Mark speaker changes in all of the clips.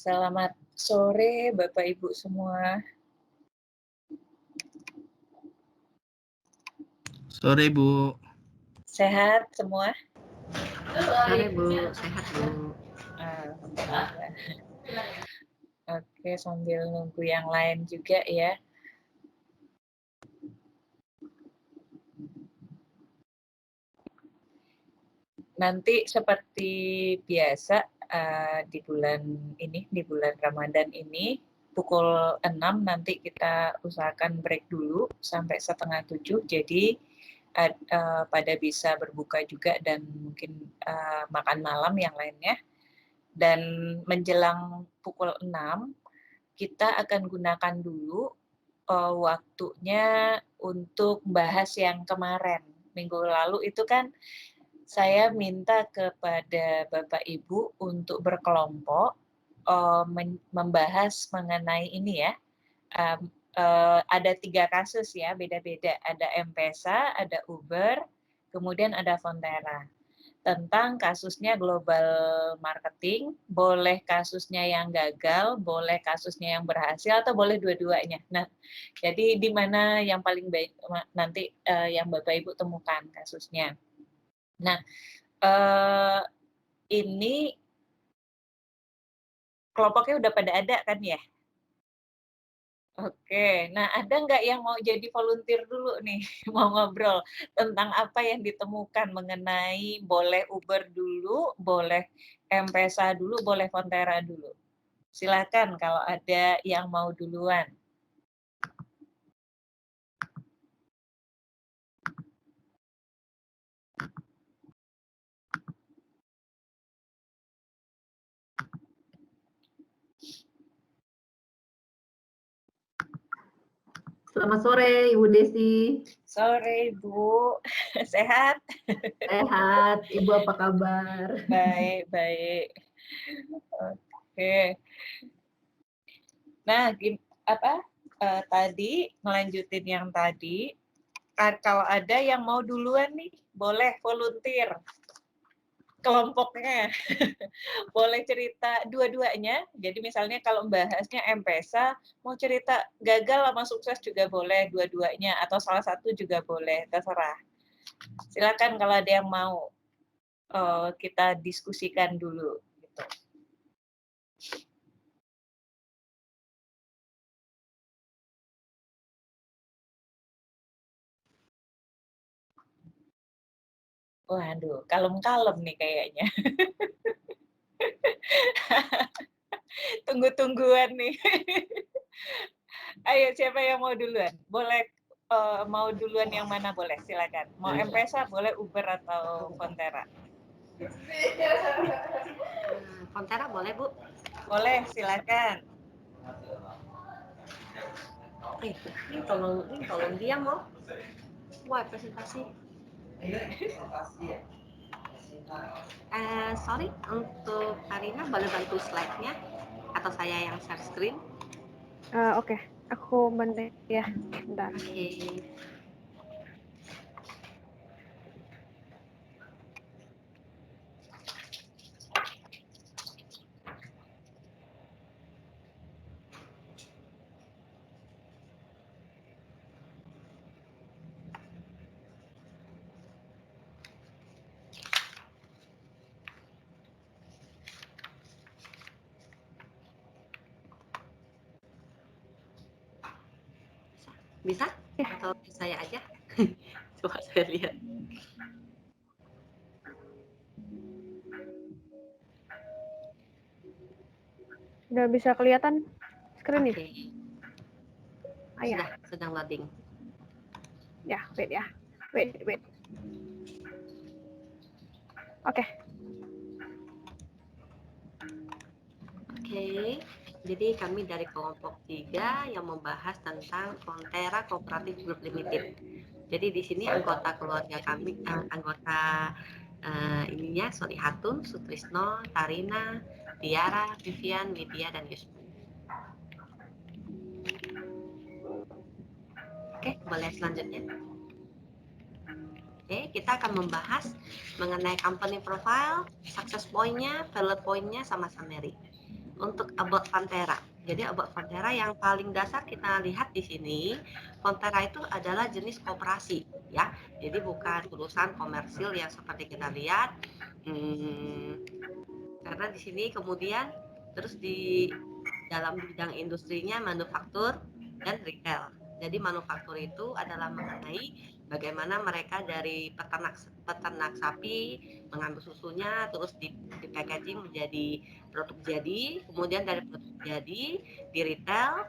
Speaker 1: Selamat sore Bapak Ibu semua.
Speaker 2: Sore Bu.
Speaker 1: Sehat semua?
Speaker 3: Sore Bu, sehat Bu.
Speaker 1: Alhamdulillah. Oke, sambil nunggu yang lain juga ya. Nanti seperti biasa di bulan Ramadan ini pukul 6 nanti kita usahakan break dulu sampai 6:30. Jadi pada bisa berbuka juga dan mungkin makan malam yang lainnya. Dan menjelang pukul 6 kita akan gunakan dulu waktunya untuk bahas yang kemarin. Minggu lalu itu kan saya minta kepada Bapak Ibu untuk berkelompok membahas mengenai ini ya. Ada 3 kasus ya, beda-beda. Ada M-Pesa, ada Uber, kemudian ada Fonterra. Tentang kasusnya global marketing, boleh kasusnya yang gagal, boleh kasusnya yang berhasil, atau boleh dua-duanya. Nah, jadi di mana yang paling baik nanti yang Bapak Ibu temukan kasusnya. Nah, ini kelompoknya udah pada ada kan ya? Oke, nah ada nggak yang mau jadi volunteer dulu nih, mau ngobrol tentang apa yang ditemukan mengenai boleh Uber dulu, boleh M-Pesa dulu, boleh Fonterra dulu. Silakan kalau ada yang mau duluan.
Speaker 3: Selamat sore Ibu Desi.
Speaker 1: Sore Ibu, sehat?
Speaker 3: Sehat, Ibu apa kabar?
Speaker 1: Baik, baik. Oke. Nah, tadi melanjutin yang tadi, kalau ada yang mau duluan nih, boleh volunteer kelompoknya. Boleh cerita dua-duanya. Jadi misalnya kalau membahasnya M-Pesa, mau cerita gagal sama sukses juga boleh dua-duanya, atau salah satu juga boleh, terserah. Silakan kalau ada yang mau kita diskusikan dulu. Gitu. Waduh, kalem-kalem nih kayaknya. Tunggu-tungguan nih. Ayo, siapa yang mau duluan? Boleh mau duluan yang mana boleh, silakan. Mau M-Pesa boleh, Uber atau Fonterra?
Speaker 3: Fonterra boleh Bu?
Speaker 1: Boleh, silakan.
Speaker 3: Ini tolong dia mau. Wah, presentasi. Sorry, untuk Karina boleh bantu slide-nya atau saya yang share screen?
Speaker 4: Oke, aku bantu ya. Bentar.
Speaker 3: Oke. Bisa? Atau saya aja? Coba saya lihat.
Speaker 4: Udah bisa kelihatan screen-nya?
Speaker 3: Oke.
Speaker 4: Ayo.
Speaker 3: Sudah, sedang loading.
Speaker 4: Ya, wait ya. Wait. Oke.
Speaker 3: Oke, jadi kami dari kelompok 3 yang membahas tentang Fonterra Cooperative Group Limited. Jadi di sini anggota keluarga kami, ininya Sony Hatun, Sutrisno, Tarina, Tiara, Vivian, Widya, dan Yusuf. Oke, boleh selanjutnya. Oke, kita akan membahas mengenai company profile, success point-nya, failure point-nya, sama summary. untuk about Fonterra. Jadi about Fonterra yang paling dasar kita lihat di sini, Fonterra itu adalah jenis koperasi, ya. Jadi bukan perusahaan komersil yang seperti kita lihat. Karena di sini kemudian terus di dalam bidang industrinya manufaktur dan retail. Jadi manufaktur itu adalah mengenai bagaimana mereka dari peternak sapi mengambil susunya, terus di packaging menjadi produk jadi, kemudian dari produk jadi di retail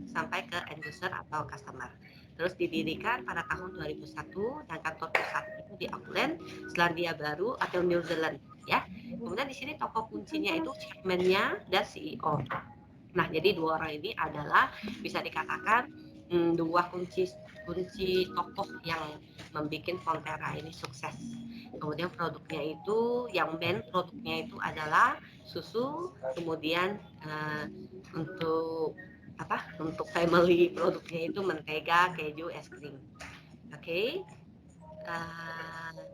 Speaker 3: sampai ke end user atau customer. Terus didirikan pada tahun 2001 dan kantor pusat itu di Auckland, Selandia Baru atau New Zealand, ya. Kemudian di sini tokoh kuncinya itu chairman-nya dan CEO. Nah, jadi dua orang ini adalah bisa dikatakan dua kunci tokoh yang membuat Fonterra ini sukses. Kemudian produknya itu, yang main produknya itu adalah susu, kemudian untuk family produknya itu mentega, keju, es krim. Oke.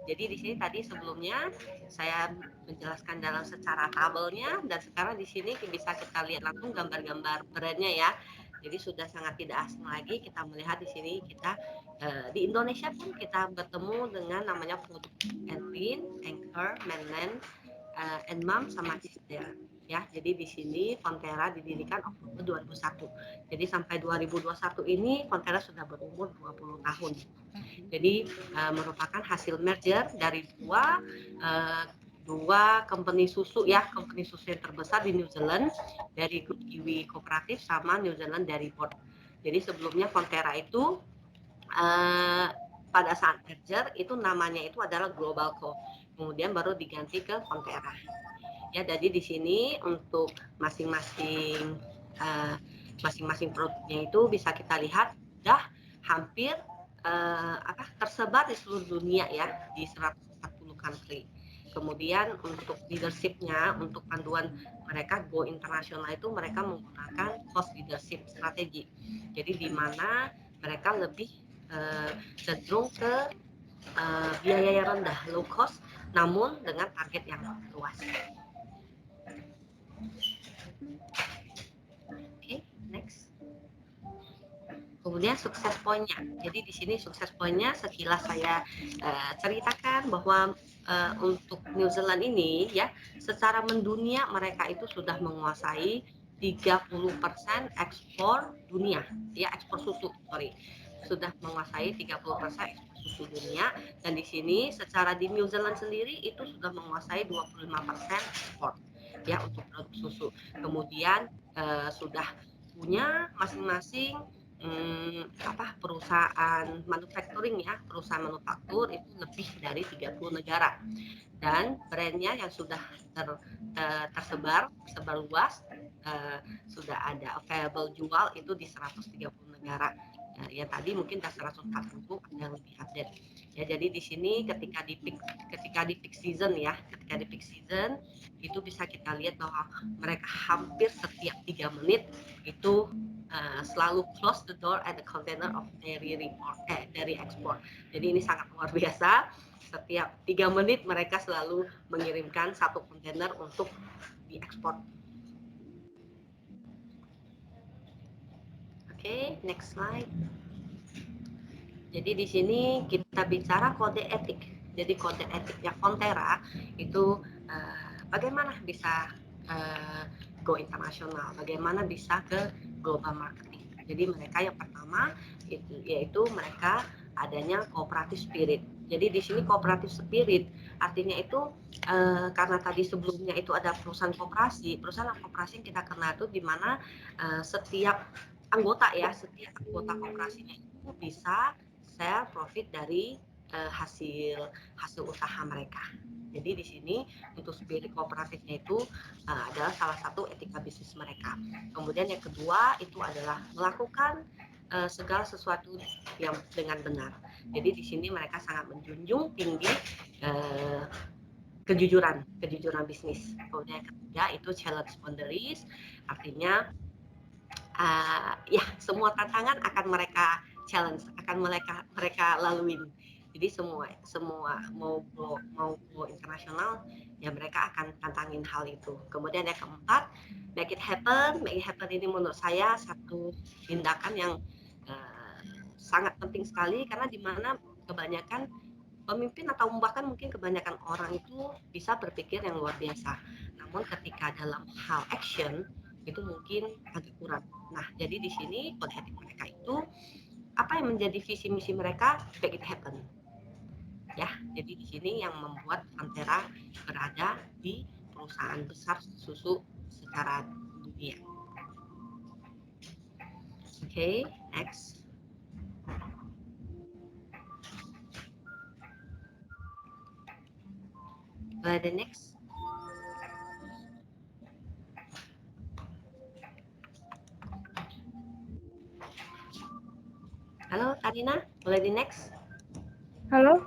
Speaker 3: Jadi di sini tadi sebelumnya saya menjelaskan dalam secara tabelnya, dan sekarang di sini bisa kita lihat langsung gambar-gambar brandnya ya. Jadi sudah sangat tidak asing lagi kita melihat di sini kita di Indonesia pun kita bertemu dengan namanya produk Envin, Anchor, Mainland, and Mom sama Sister. Ya, jadi di sini Fonterra didirikan Oktober 2001. Jadi sampai 2021 ini Fonterra sudah berumur 20 tahun. Jadi merupakan hasil merger dari dua company susu ya, company susu yang terbesar di New Zealand, dari grup Kiwi Kooperatif sama New Zealand Dairy Board. Jadi sebelumnya Fonterra itu pada saat merger itu namanya itu adalah Global Co. Kemudian baru diganti ke Fonterra. Ya, jadi di sini untuk masing-masing produknya itu bisa kita lihat sudah hampir tersebar di seluruh dunia ya, di 140 country. Kemudian untuk leadership-nya, untuk panduan mereka go internasional itu mereka menggunakan cost leadership strategi. Jadi di mana mereka lebih cenderung ke biaya yang rendah, low cost, namun dengan target yang luas. Oke, next. Kemudian sukses poinnya. Jadi di sini sukses poinnya sekilas saya ceritakan bahwa untuk New Zealand ini ya, secara mendunia mereka itu sudah menguasai 30% ekspor dunia, ya ekspor susu, sudah menguasai 30% ekspor susu dunia, dan di sini secara di New Zealand sendiri itu sudah menguasai 25% ekspor ya untuk produk susu. Kemudian sudah punya masing-masing perusahaan manufacturing ya, perusahaan manufaktur itu lebih dari 30 negara, dan brandnya yang sudah tersebar luas, sudah ada available jual itu di 130 negara. Ya tadi mungkin dari 140 ada yang lebih update. Ya, jadi di sini ketika di peak season ya, itu bisa kita lihat bahwa mereka hampir setiap 3 menit itu selalu close the door at the container of dairy export. Jadi ini sangat luar biasa. Setiap 3 menit mereka selalu mengirimkan satu kontainer untuk diekspor. Oke, next slide. Jadi di sini kita bicara kode etik. Jadi kode etiknya Fonterra itu bagaimana bisa go internasional, bagaimana bisa ke global marketing. Jadi mereka yang pertama itu yaitu mereka adanya cooperative spirit. Jadi di sini cooperative spirit artinya itu karena tadi sebelumnya itu ada perusahaan koperasi yang kita kenal itu di mana setiap anggota koperasinya itu bisa share profit dari hasil usaha mereka. Jadi di sini untuk spirit kooperatifnya itu adalah salah satu etika bisnis mereka. Kemudian yang kedua itu adalah melakukan segala sesuatu yang dengan benar. Jadi di sini mereka sangat menjunjung tinggi kejujuran bisnis. Kemudian yang ketiga itu challenge boundaries, artinya ya semua tantangan akan mereka challenge, akan mereka laluin. Jadi semua mau go internasional, ya mereka akan tantangin hal itu. Kemudian yang keempat, make it happen. Make it happen ini menurut saya satu tindakan yang sangat penting sekali, karena di mana kebanyakan pemimpin atau bahkan mungkin kebanyakan orang itu bisa berpikir yang luar biasa. Namun ketika dalam hal action itu mungkin agak kurang. Nah, jadi di sini kode etik mereka itu apa yang menjadi visi misi mereka, make it happen. Ya, jadi di sini yang membuat Fonterra berada di perusahaan besar susu secara dunia. Oke, next. The next. Halo, Karina, boleh di next?
Speaker 4: Halo,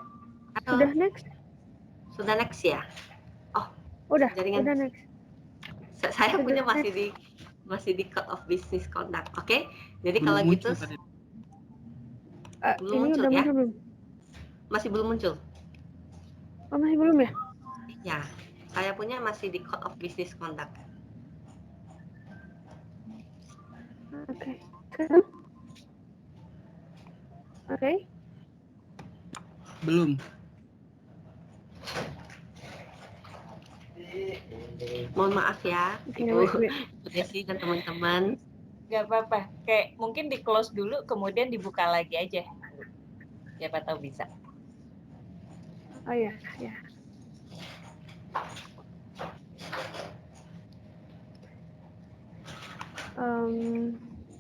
Speaker 3: Halo.
Speaker 4: sudah next?
Speaker 3: Sudah next ya? Oh,
Speaker 4: Udah
Speaker 3: jaringan.
Speaker 4: next.
Speaker 3: Saya
Speaker 4: Sudah
Speaker 3: punya
Speaker 4: next.
Speaker 3: masih di Code of Business Conduct. Oke, jadi
Speaker 2: Belum
Speaker 3: kalau
Speaker 2: muncul
Speaker 3: gitu
Speaker 2: tadi.
Speaker 3: belum
Speaker 4: Ini
Speaker 3: muncul
Speaker 4: udah
Speaker 3: ya?
Speaker 4: muncul belum?
Speaker 3: Masih belum muncul.
Speaker 4: Oh, masih belum ya?
Speaker 3: Ya, saya punya masih di Code of Business Conduct.
Speaker 4: Oke. Sekarang? Oke.
Speaker 2: Belum.
Speaker 3: Mohon maaf ya, Ibu Desi dan teman-teman.
Speaker 1: Nggak apa-apa. Kayak mungkin di close dulu, kemudian dibuka lagi aja. Siapa tahu bisa.
Speaker 4: Oh iya, ya.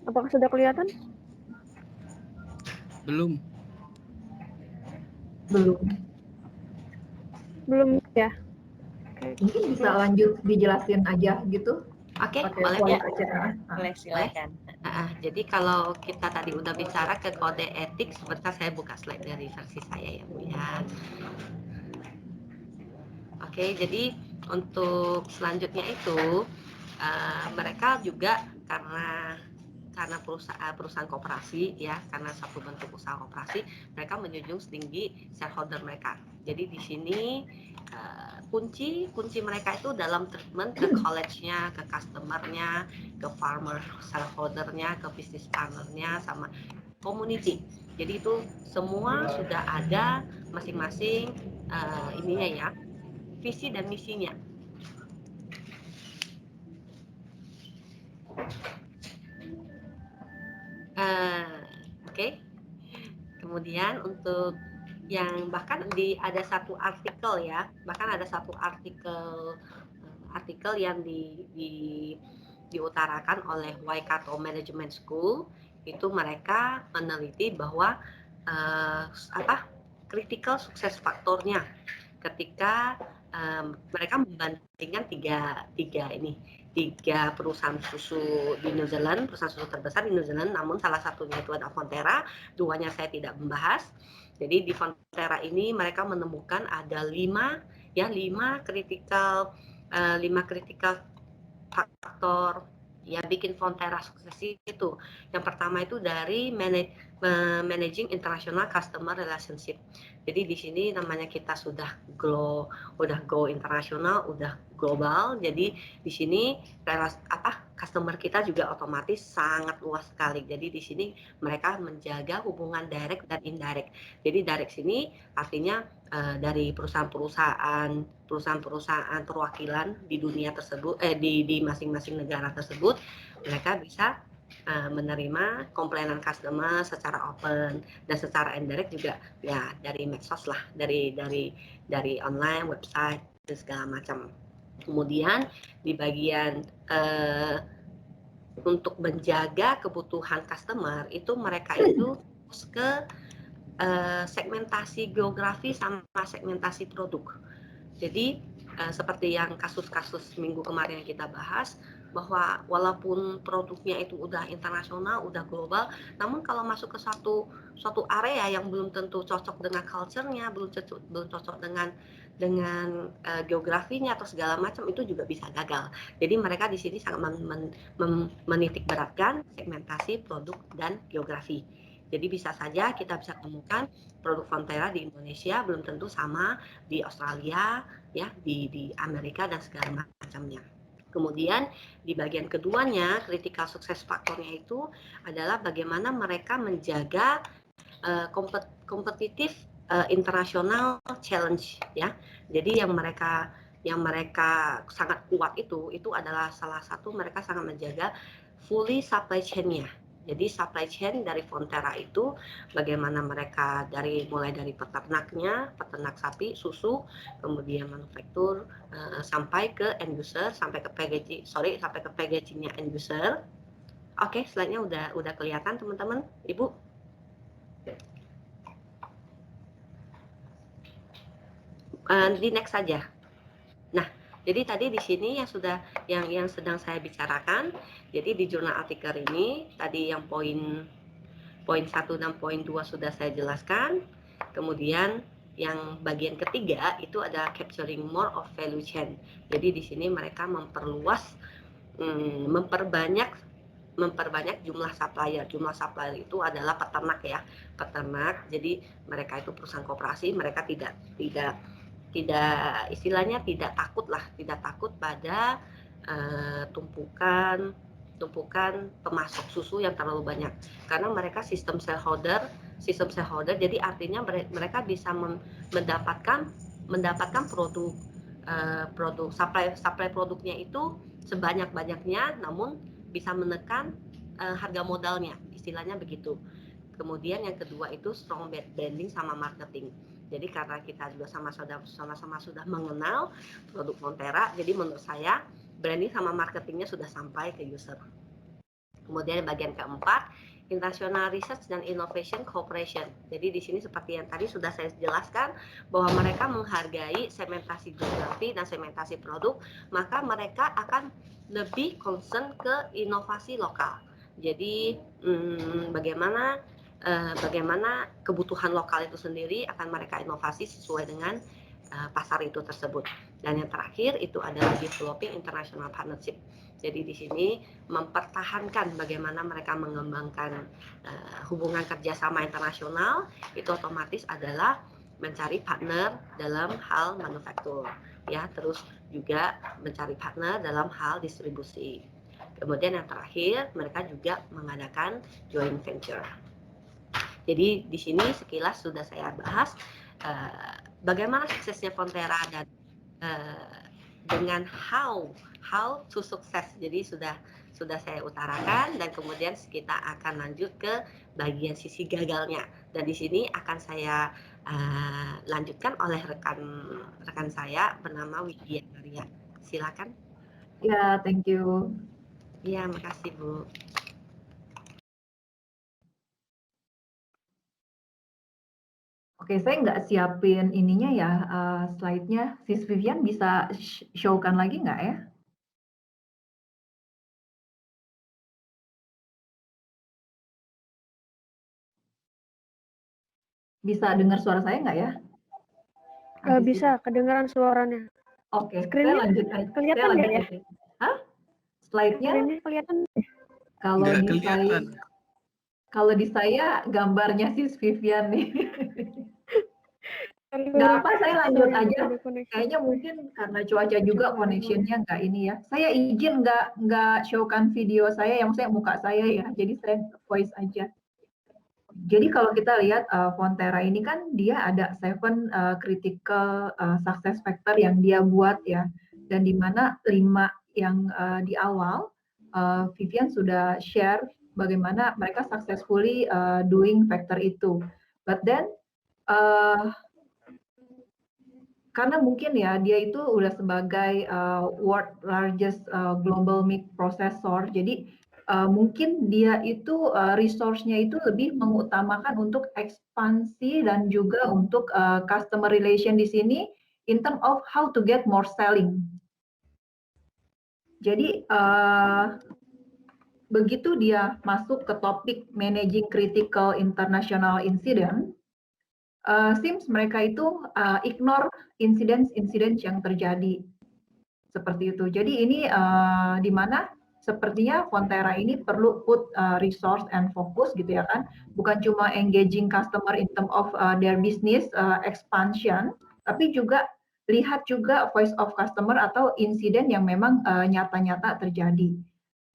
Speaker 4: Apakah sudah kelihatan?
Speaker 2: Belum.
Speaker 4: Belum ya?
Speaker 5: Mungkin bisa lanjut dijelasin aja gitu.
Speaker 3: Oke,
Speaker 5: Pakai
Speaker 3: boleh
Speaker 5: slide
Speaker 1: ya.
Speaker 5: aja.
Speaker 1: Boleh, silakan.
Speaker 3: Jadi kalau kita tadi udah bicara ke kode etik, sebentar saya buka slide dari versi saya ya Bu ya. Oke, jadi untuk selanjutnya itu mereka juga karena perusahaan koperasi ya, karena satu bentuk usaha koperasi, mereka menjunjung tinggi shareholder mereka. Jadi di sini kunci mereka itu dalam treatment ke college-nya, ke customer-nya, ke farmer shareholder-nya, ke business partner-nya, sama community. Jadi itu semua sudah ada masing-masing ininya ya, visi dan misinya. Oke. Kemudian untuk yang bahkan ada satu artikel ya, artikel yang diutarakan oleh Waikato Management School, itu mereka meneliti bahwa critical success faktornya ketika mereka membandingkan tiga perusahaan susu di New Zealand, perusahaan susu terbesar di New Zealand, namun salah satunya itu ada Fonterra, duanya saya tidak membahas. Jadi di Fonterra ini mereka menemukan ada 5 critical faktor ya bikin Fonterra sukses itu. Yang pertama itu dari managing international customer relationship. Jadi di sini namanya kita sudah go internasional, udah global. Jadi di sini customer kita juga otomatis sangat luas sekali. Jadi di sini mereka menjaga hubungan direct dan indirect. Jadi direct sini artinya dari perusahaan perwakilan di dunia tersebut, di masing-masing negara tersebut, mereka bisa menerima komplainan customer secara open, dan secara indirect juga ya dari medsos lah, dari online, website, dan segala macam. Kemudian di bagian untuk menjaga kebutuhan customer itu mereka itu fokus ke segmentasi geografi sama segmentasi produk. Jadi seperti yang kasus-kasus minggu kemarin yang kita bahas, bahwa walaupun produknya itu udah internasional, udah global, namun kalau masuk ke suatu area yang belum tentu cocok dengan culture-nya, belum cocok dengan geografinya atau segala macam, itu juga bisa gagal. Jadi mereka di sini sangat menitik beratkan segmentasi produk dan geografi. Jadi bisa saja kita bisa temukan produk Fonterra di Indonesia belum tentu sama di Australia, ya, di Amerika dan segala macamnya. Kemudian di bagian keduanya, critical success faktornya itu adalah bagaimana mereka menjaga kompetitif internasional challenge, ya. Jadi yang mereka sangat kuat itu adalah salah satu mereka sangat menjaga fully supply chain-nya. Jadi supply chain dari Fonterra itu bagaimana mereka mulai dari peternaknya, peternak sapi, susu, kemudian manufaktur sampai ke end user, sampai ke packaging-nya end user. Oke, slide-nya udah kelihatan teman-teman, Ibu. Di next saja. Nah, jadi tadi di sini yang sedang saya bicarakan. Jadi di jurnal artikel ini tadi yang poin 1 dan poin 2 sudah saya jelaskan. Kemudian yang bagian ketiga itu adalah capturing more of value chain. Jadi di sini mereka memperbanyak jumlah supplier. Jumlah supplier itu adalah peternak, ya, peternak. Jadi mereka itu perusahaan koperasi, mereka tidak istilahnya tidak takut pada tumpukan pemasok susu yang terlalu banyak, karena mereka sistem shareholder. Jadi artinya mereka bisa mendapatkan produk supply produknya itu sebanyak-banyaknya, namun bisa menekan harga modalnya, istilahnya begitu. Kemudian yang kedua itu strong branding sama marketing. Jadi karena kita juga sama-sama sudah mengenal produk Fonterra, jadi menurut saya branding sama marketingnya sudah sampai ke user. Kemudian bagian keempat, International Research dan Innovation Cooperation. Jadi di sini seperti yang tadi sudah saya jelaskan, bahwa mereka menghargai segmentasi geografi dan segmentasi produk, maka mereka akan lebih concern ke inovasi lokal. Jadi bagaimana kebutuhan lokal itu sendiri akan mereka inovasi sesuai dengan pasar itu tersebut. Dan yang terakhir itu adalah developing international partnership. Jadi di sini mempertahankan bagaimana mereka mengembangkan hubungan kerjasama internasional, itu otomatis adalah mencari partner dalam hal manufaktur, ya, terus juga mencari partner dalam hal distribusi. Kemudian yang terakhir mereka juga mengadakan joint venture. Jadi di sini sekilas sudah saya bahas bagaimana suksesnya Fonterra dan dengan how to sukses. Jadi sudah saya utarakan, dan kemudian kita akan lanjut ke bagian sisi gagalnya. Dan di sini akan saya lanjutkan oleh rekan saya bernama Widya Maria. Silakan.
Speaker 5: Ya, thank you.
Speaker 3: Ya, makasih Bu.
Speaker 5: Oke, saya nggak siapin ininya ya, slide-nya. Sis Vivian bisa show-kan lagi nggak ya? Bisa dengar suara saya nggak ya?
Speaker 4: Bisa, kedengaran suaranya.
Speaker 5: Oke, saya
Speaker 4: Screen-nya
Speaker 5: lanjut aja.
Speaker 4: kelihatan nggak ya?
Speaker 5: Hah? Slide-nya
Speaker 4: Screen-nya kelihatan?
Speaker 5: kalau
Speaker 2: Nggak
Speaker 5: di saya,
Speaker 2: kelihatan.
Speaker 5: kalau di saya gambarnya Sis Vivian nih. Nggak apa, saya lanjut aja. Kayaknya mungkin karena cuaca juga connection-nya nggak ini ya. Saya izin nggak show-kan video saya, yang saya muka saya ya. Jadi saya voice aja. Jadi kalau kita lihat Fonterra ini kan dia ada 7 critical success factor yang dia buat ya. Dan di mana 5 yang di awal Vivian sudah share bagaimana mereka successfully doing factor itu. But then karena mungkin ya dia itu udah sebagai world largest global meat processor, jadi mungkin dia itu resource-nya itu lebih mengutamakan untuk ekspansi dan juga untuk customer relation di sini in term of how to get more selling. Jadi begitu dia masuk ke topik managing critical international incident, seems mereka itu ignore insiden yang terjadi seperti itu. Jadi ini di mana sepertinya Fonterra ini perlu put resource and focus gitu ya kan, bukan cuma engaging customer in term of their business expansion, tapi juga lihat juga voice of customer atau insiden yang memang nyata-nyata terjadi.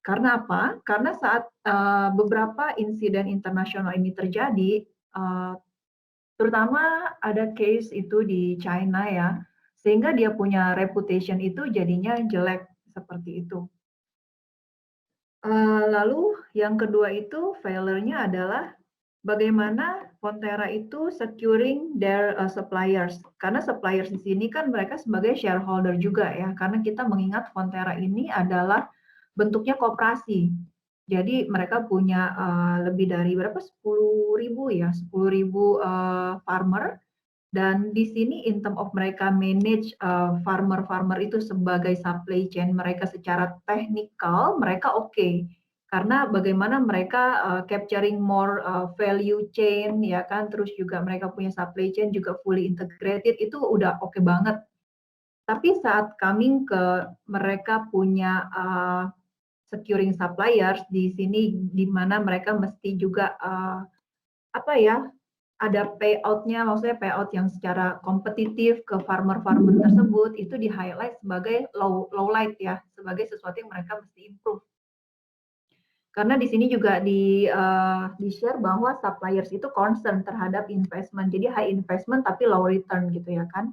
Speaker 5: Karena apa? Karena saat beberapa insiden internasional ini terjadi, terutama ada case itu di China ya, sehingga dia punya reputation itu jadinya jelek seperti itu. Lalu yang kedua itu failure-nya adalah bagaimana Fonterra itu securing their suppliers. Karena suppliers di sini kan mereka sebagai shareholder juga ya, karena kita mengingat Fonterra ini adalah bentuknya koperasi. Jadi mereka punya lebih dari berapa? 10.000 ya, 10.000 farmer. Dan di sini in term of mereka manage farmer-farmer itu sebagai supply chain mereka secara teknikal, mereka oke. Karena bagaimana mereka capturing more value chain ya kan, terus juga mereka punya supply chain juga fully integrated, itu udah oke banget. Tapi saat coming ke mereka punya securing suppliers di sini, di mana mereka mesti juga apa ya, ada payout-nya, maksudnya payout yang secara kompetitif ke farmer-farmer tersebut, itu di-highlight sebagai low light ya, sebagai sesuatu yang mereka mesti improve. Karena di sini juga di-share bahwa suppliers itu concern terhadap investment, jadi high investment tapi low return gitu ya kan.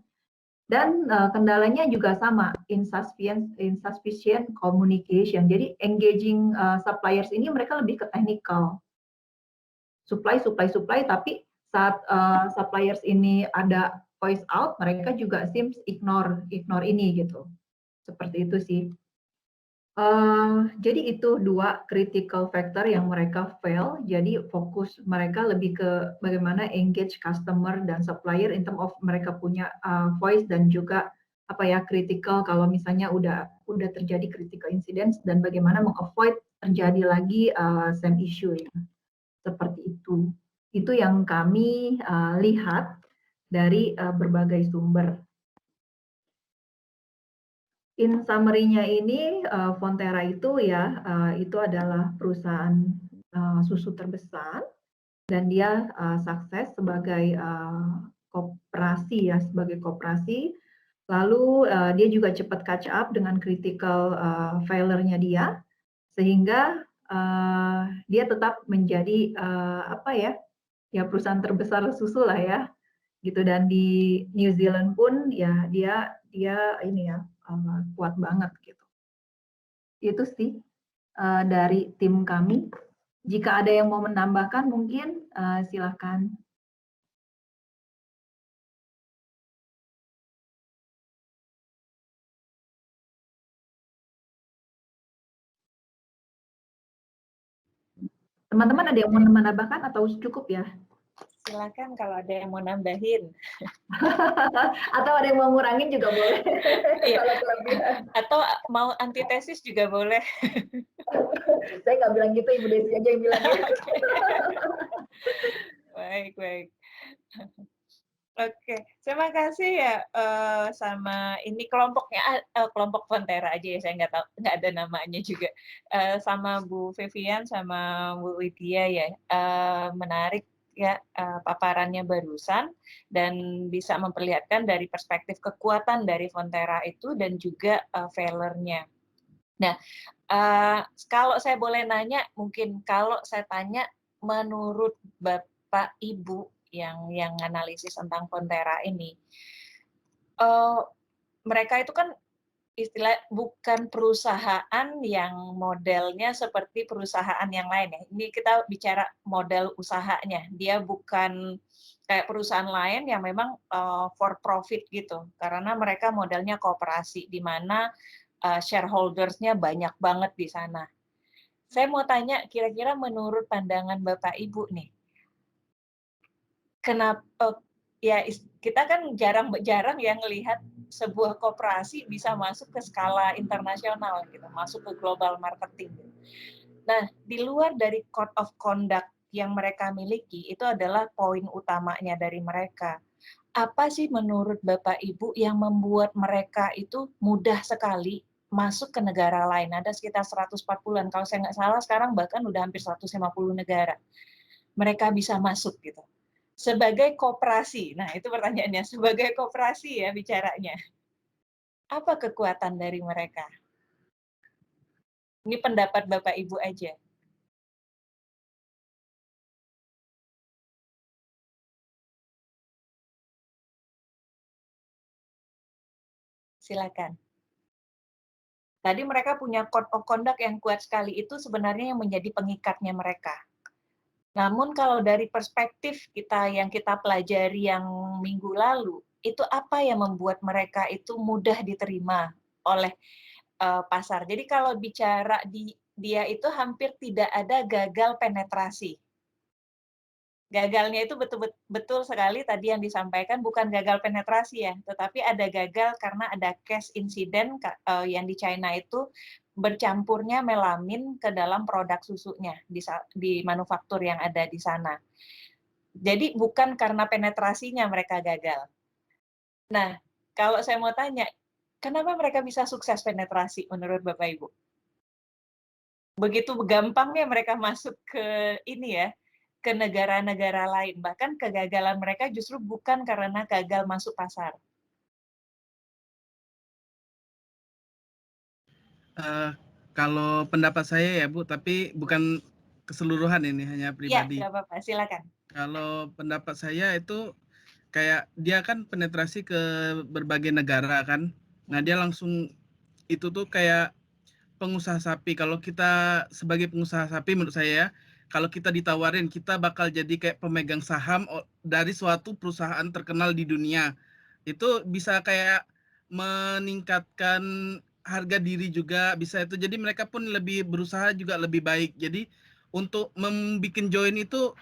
Speaker 5: Dan kendalanya juga sama, insufficient communication. Jadi engaging suppliers ini mereka lebih ke technical. Supply, tapi saat suppliers ini ada voice out, mereka juga seems ignore ini gitu. Seperti itu sih. Jadi itu 2 critical factor yang mereka fail. Jadi fokus mereka lebih ke bagaimana engage customer dan supplier in term of mereka punya voice dan juga apa ya, critical kalau misalnya udah terjadi critical incidents dan bagaimana meng-avoid terjadi lagi same issue ya. Seperti itu. Itu yang kami lihat dari berbagai sumber. In summary-nya ini, Fonterra itu ya, itu adalah perusahaan susu terbesar dan dia sukses sebagai koperasi ya, sebagai koperasi. Lalu dia juga cepat catch up dengan critical failure-nya dia, sehingga dia tetap menjadi apa ya, ya perusahaan terbesar susu lah ya, gitu. Dan di New Zealand pun ya dia ini ya kuat banget gitu. Itu sih dari tim kami. Jika ada yang mau menambahkan mungkin silakan. Teman-teman ada yang mau menambahkan atau cukup ya?
Speaker 1: Silakan kalau ada yang mau nambahin.
Speaker 5: Atau ada yang mau ngurangin juga boleh.
Speaker 1: Iya.
Speaker 5: Kalau kelebihan.
Speaker 1: Atau mau antitesis juga boleh.
Speaker 5: Saya nggak bilang gitu, Ibu Desi aja yang bilang gitu.
Speaker 1: Baik. Oke, terima kasih ya sama ini kelompoknya, kelompok Fonterra aja ya, saya nggak ada namanya juga. Sama Bu Vivian sama Bu Widya ya, menarik ya paparannya barusan dan bisa memperlihatkan dari perspektif kekuatan dari Fonterra itu dan juga failure-nya. Nah, kalau saya boleh nanya, mungkin kalau saya tanya menurut Bapak Ibu yang analisis tentang Fonterra ini, mereka itu kan istilah bukan perusahaan yang modelnya seperti perusahaan yang lain ya. Ini kita bicara model usahanya. Dia bukan kayak perusahaan lain yang memang for profit gitu. Karena mereka modelnya koperasi di mana shareholders-nya banyak banget di sana. Saya mau tanya kira-kira menurut pandangan Bapak Ibu nih, kenapa ya kita kan jarang ya ngelihat sebuah koperasi bisa masuk ke skala internasional gitu, masuk ke global marketing. Nah, di luar dari code of conduct yang mereka miliki, itu adalah poin utamanya dari mereka. Apa sih menurut Bapak Ibu yang membuat mereka itu mudah sekali masuk ke negara lain. Ada sekitar 140-an, kalau saya nggak salah sekarang bahkan udah hampir 150 negara. Mereka bisa masuk gitu. Sebagai koperasi, nah itu pertanyaannya, sebagai koperasi ya bicaranya. Apa kekuatan dari mereka? Ini pendapat Bapak Ibu aja. Silakan. Tadi mereka punya code of conduct yang kuat sekali, itu sebenarnya yang menjadi pengikatnya mereka. Namun kalau dari perspektif kita yang kita pelajari yang minggu lalu, itu apa yang membuat mereka itu mudah diterima oleh pasar. Jadi kalau bicara dia itu hampir tidak ada gagal penetrasi. Gagalnya itu betul sekali tadi yang disampaikan, bukan gagal penetrasi ya, tetapi ada gagal karena ada case insiden yang di China itu bercampurnya melamin ke dalam produk susunya di manufaktur yang ada di sana. Jadi bukan karena penetrasinya mereka gagal. Nah, kalau saya mau tanya, kenapa mereka bisa sukses penetrasi menurut Bapak Ibu? Begitu gampangnya mereka masuk ke ini ya, ke negara-negara lain. Bahkan kegagalan mereka justru bukan karena gagal masuk pasar.
Speaker 2: Kalau pendapat saya ya Bu, tapi bukan keseluruhan ini, hanya
Speaker 1: Ya,
Speaker 2: pribadi.
Speaker 1: nggak apa-apa, silakan.
Speaker 2: Kalau pendapat saya itu kayak dia kan penetrasi ke berbagai negara kan. Nah dia langsung itu tuh kayak pengusaha sapi. Kalau kita sebagai pengusaha sapi menurut saya, kalau kita ditawarin kita bakal jadi kayak pemegang saham dari suatu perusahaan terkenal di dunia. Itu bisa kayak meningkatkan harga diri juga bisa itu. Jadi mereka pun lebih berusaha juga lebih baik. Jadi untuk membuat join itu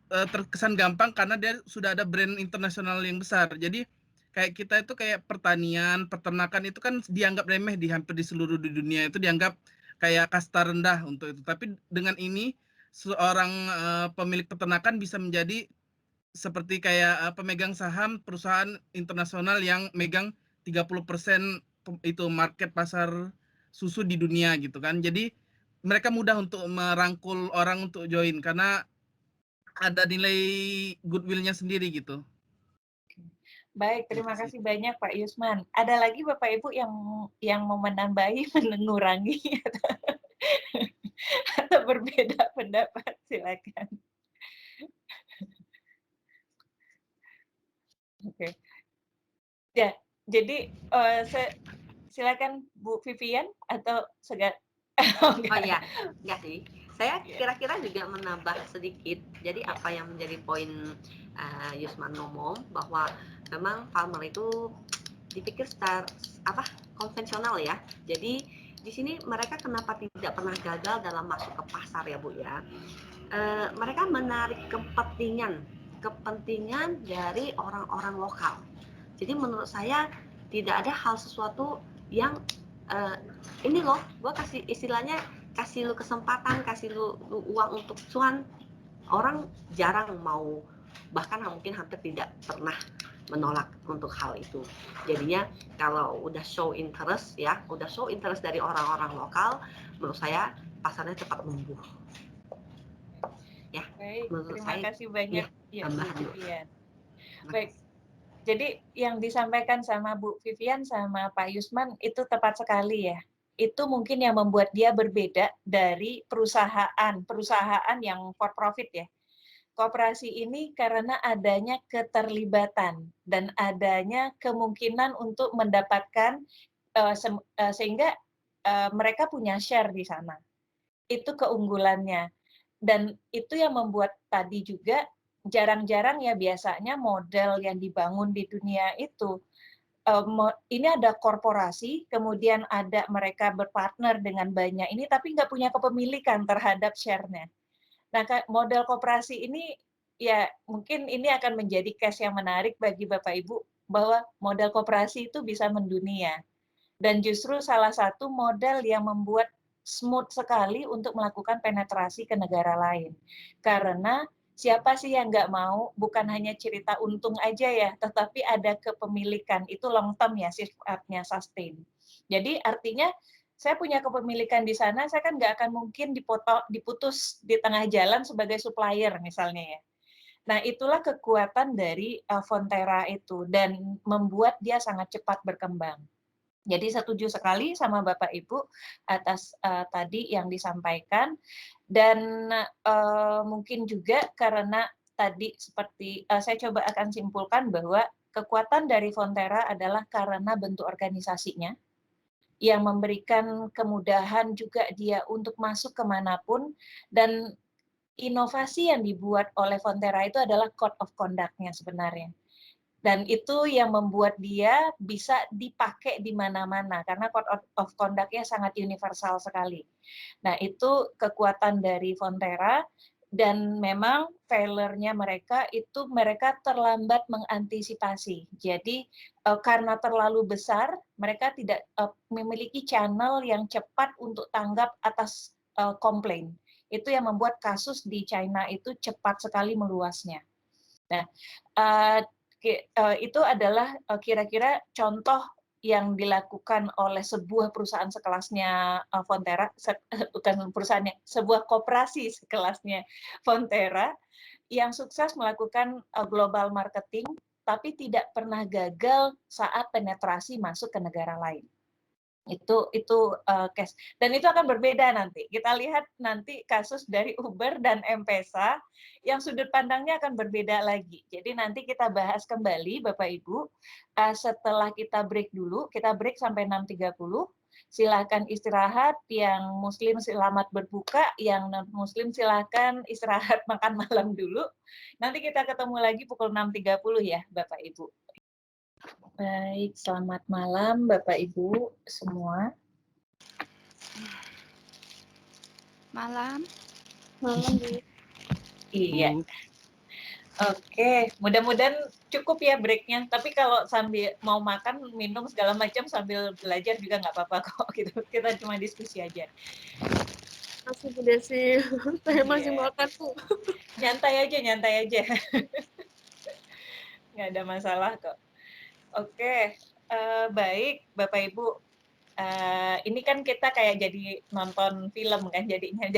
Speaker 2: terkesan gampang karena dia sudah ada brand internasional yang besar. Jadi kayak kita itu kayak pertanian, peternakan itu kan dianggap remeh di hampir di seluruh di dunia, itu dianggap kayak kasta rendah untuk itu. Tapi dengan ini seorang pemilik peternakan bisa menjadi seperti kayak pemegang saham perusahaan internasional yang megang 30% itu market pasar susu di dunia gitu kan. Jadi mereka mudah untuk merangkul orang untuk join karena ada nilai goodwill-nya sendiri gitu.
Speaker 1: Baik, terima kasih banyak Pak Yusman. Ada lagi Bapak Ibu yang mau menambahi, mengurangi atau berbeda pendapat, silakan. Oke. Ya, jadi silakan Bu Vivian atau segar.
Speaker 3: Oh iya, enggak sih. Saya kira-kira juga menambah sedikit. Jadi apa yang menjadi poin Yusman ngomong bahwa memang farmer itu dipikir secara konvensional ya. Jadi di sini mereka kenapa tidak pernah gagal dalam masuk ke pasar ya Bu ya? Mereka menarik kepentingan dari orang-orang lokal. Jadi menurut saya tidak ada hal sesuatu yang ini loh, gue kasih istilahnya kasih lu kesempatan, kasih lu uang untuk cuan, orang jarang mau, bahkan mungkin hampir tidak pernah menolak untuk hal itu. Jadinya kalau udah show interest dari orang-orang lokal, menurut saya pasarnya cepat tumbuh. Ya,
Speaker 1: baik,
Speaker 3: menurut
Speaker 1: terima
Speaker 3: saya
Speaker 1: kasih banyak ya, Bu
Speaker 3: tambahan.
Speaker 1: Vivian. Baik, jadi yang disampaikan sama Bu Vivian sama Pak Yusman itu tepat sekali ya. Itu mungkin yang membuat dia berbeda dari perusahaan yang for profit ya. Koperasi ini karena adanya keterlibatan dan adanya kemungkinan untuk mendapatkan sehingga mereka punya share di sana. Itu keunggulannya. Dan itu yang membuat tadi juga jarang-jarang ya biasanya model yang dibangun di dunia itu ini ada korporasi, kemudian ada mereka berpartner dengan banyak ini, tapi nggak punya kepemilikan terhadap share-nya. Nah, model koperasi ini ya mungkin ini akan menjadi case yang menarik bagi Bapak Ibu bahwa model koperasi itu bisa mendunia. Dan justru salah satu model yang membuat smooth sekali untuk melakukan penetrasi ke negara lain. Karena siapa sih yang nggak mau, bukan hanya cerita untung aja ya, tetapi ada kepemilikan, itu long term ya sifatnya sustain. Jadi artinya saya punya kepemilikan di sana, saya kan nggak akan mungkin diputus di tengah jalan sebagai supplier misalnya ya. Nah, itulah kekuatan dari Fonterra itu dan membuat dia sangat cepat berkembang. Jadi setuju sekali sama Bapak Ibu atas tadi yang disampaikan dan mungkin juga karena tadi seperti saya coba akan simpulkan bahwa kekuatan dari Fonterra adalah karena bentuk organisasinya yang memberikan kemudahan juga dia untuk masuk kemanapun dan inovasi yang dibuat oleh Fonterra itu adalah code of conduct-nya sebenarnya. Dan itu yang membuat dia bisa dipakai di mana-mana karena code of conduct-nya sangat universal sekali. Nah, itu kekuatan dari Fonterra dan memang failure-nya mereka itu mereka terlambat mengantisipasi. Jadi karena terlalu besar, mereka tidak memiliki channel yang cepat untuk tanggap atas komplain. Itu yang membuat kasus di China itu cepat sekali meluasnya. Nah, itu adalah kira-kira contoh yang dilakukan oleh sebuah perusahaan sekelasnya Fonterra, bukan perusahaannya, sebuah koperasi sekelasnya Fonterra yang sukses melakukan global marketing, tapi tidak pernah gagal saat penetrasi masuk ke negara lain. Itu case dan itu akan berbeda nanti. Kita lihat nanti kasus dari Uber dan M-Pesa yang sudut pandangnya akan berbeda lagi. Jadi nanti kita bahas kembali Bapak Ibu setelah kita break dulu. Kita break sampai 6.30. Silakan istirahat, yang muslim selamat berbuka, yang non muslim silakan istirahat makan malam dulu. Nanti kita ketemu lagi pukul 6.30 ya Bapak Ibu. Baik, selamat malam Bapak Ibu semua.
Speaker 6: Malam.
Speaker 4: Malam, Bu.
Speaker 1: Iya. Oke, mudah-mudahan cukup ya breaknya. Tapi kalau sambil mau makan, minum segala macam sambil belajar juga nggak apa-apa kok. Gitu. Kita cuma diskusi aja.
Speaker 4: Masih Bu Desi. Saya masih
Speaker 1: Iya.
Speaker 4: makan, Bu.
Speaker 1: Nyantai aja. Nggak ada masalah kok. Oke, baik Bapak Ibu. Ini kan kita kayak jadi nonton film kan jadinya.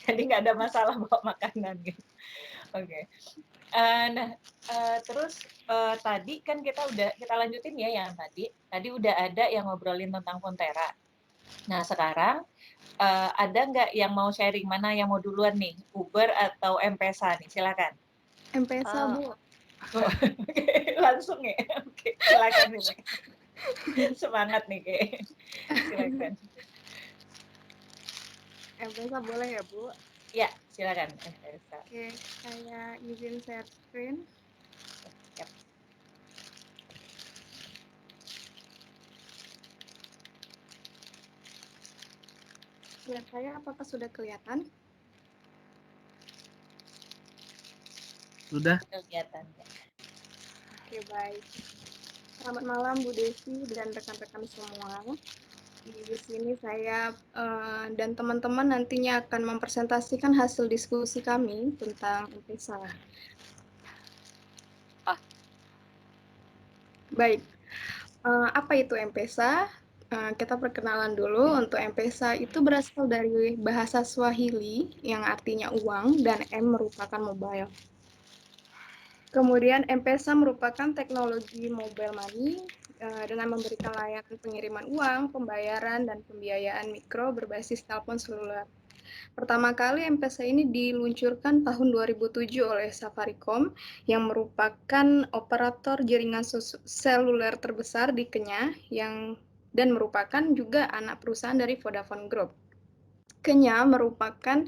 Speaker 1: Jadi nggak ada masalah bawa makanan gitu. Oke. Nah, terus tadi kan kita lanjutin ya yang tadi. Tadi udah ada yang ngobrolin tentang Fonterra. Nah, sekarang ada nggak yang mau sharing, mana yang mau duluan nih? Uber atau M-Pesa nih? Silakan.
Speaker 4: M-Pesa, Bu.
Speaker 1: Oke, langsung ya. Oke, silakan nih. Semangat nih, kayak. Silakan.
Speaker 4: M-Pesa boleh ya, Bu?
Speaker 1: Ya, silakan. M-Pesa.
Speaker 4: Oke, saya izin share screen.
Speaker 1: Yap.
Speaker 4: Lihat saya apakah sudah kelihatan?
Speaker 2: Sudah.
Speaker 1: Kelihatan.
Speaker 4: Oke, baik. Selamat malam Bu Desi dan rekan-rekan semua. Di sini saya dan teman-teman nantinya akan mempresentasikan hasil diskusi kami tentang M-Pesa. Baik, apa itu M-Pesa? Kita perkenalan dulu. Untuk M-Pesa itu berasal dari bahasa Swahili yang artinya uang dan M merupakan mobile. Kemudian M-Pesa merupakan teknologi mobile money dengan memberikan layanan pengiriman uang, pembayaran, dan pembiayaan mikro berbasis telepon seluler. Pertama kali M-Pesa ini diluncurkan tahun 2007 oleh Safaricom yang merupakan operator jaringan seluler terbesar di Kenya dan merupakan juga anak perusahaan dari Vodafone Group. Kenya merupakan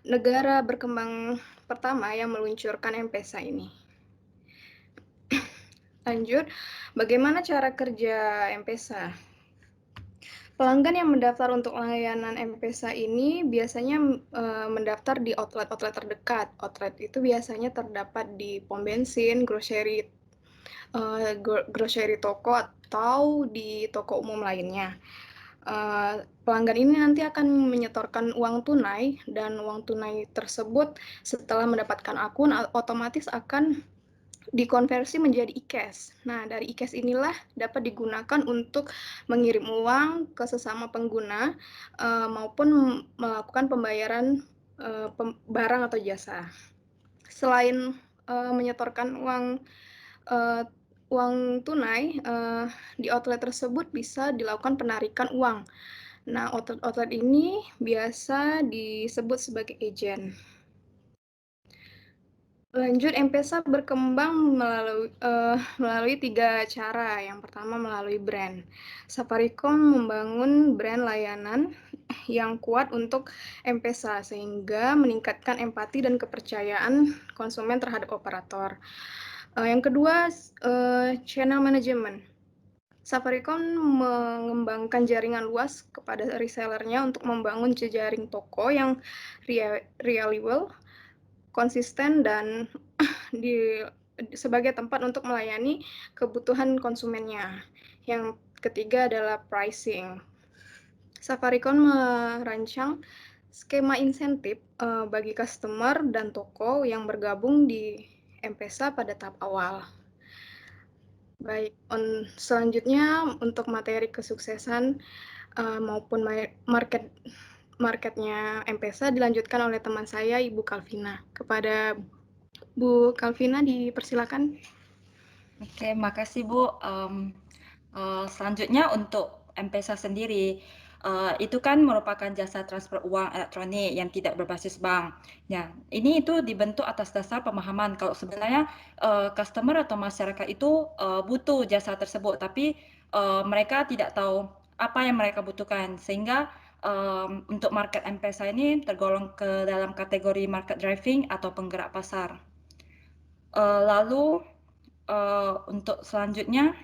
Speaker 4: negara berkembang pertama yang meluncurkan M-Pesa ini. Lanjut, bagaimana cara kerja M-Pesa? Pelanggan yang mendaftar untuk layanan M-Pesa ini biasanya mendaftar di outlet-outlet terdekat. Outlet itu biasanya terdapat di pom bensin, grocery toko, atau di toko umum lainnya. Pelanggan ini nanti akan menyetorkan uang tunai, dan uang tunai tersebut setelah mendapatkan akun otomatis akan dikonversi menjadi e-cash. Nah, dari e-cash inilah dapat digunakan untuk mengirim uang ke sesama pengguna maupun melakukan pembayaran barang atau jasa. Selain menyetorkan uang tunai, di outlet tersebut bisa dilakukan penarikan uang. Nah, outlet ini biasa disebut sebagai agen. Lanjut, M-Pesa berkembang melalui 3 cara. Yang pertama melalui brand. Safaricom membangun brand layanan yang kuat untuk M-Pesa sehingga meningkatkan empati dan kepercayaan konsumen terhadap operator. Yang kedua, channel management. Safaricom mengembangkan jaringan luas kepada resellernya untuk membangun jejaring toko yang reliable, konsisten, dan sebagai tempat untuk melayani kebutuhan konsumennya. Yang ketiga adalah pricing. Safaricom merancang skema insentif bagi customer dan toko yang bergabung di M-Pesa pada tahap awal. Baik, selanjutnya untuk materi kesuksesan maupun marketnya M-Pesa dilanjutkan oleh teman saya, Ibu Kalvina. Kepada Bu Kalvina dipersilakan.
Speaker 7: Oke, makasih Bu. Selanjutnya untuk M-Pesa sendiri, itu kan merupakan jasa transfer uang elektronik yang tidak berbasis bank. Ya, ini itu dibentuk atas dasar pemahaman kalau sebenarnya customer atau masyarakat itu butuh jasa tersebut, tapi mereka tidak tahu apa yang mereka butuhkan, sehingga untuk market M-Pesa ini tergolong ke dalam kategori market driving atau penggerak pasar. Lalu untuk selanjutnya,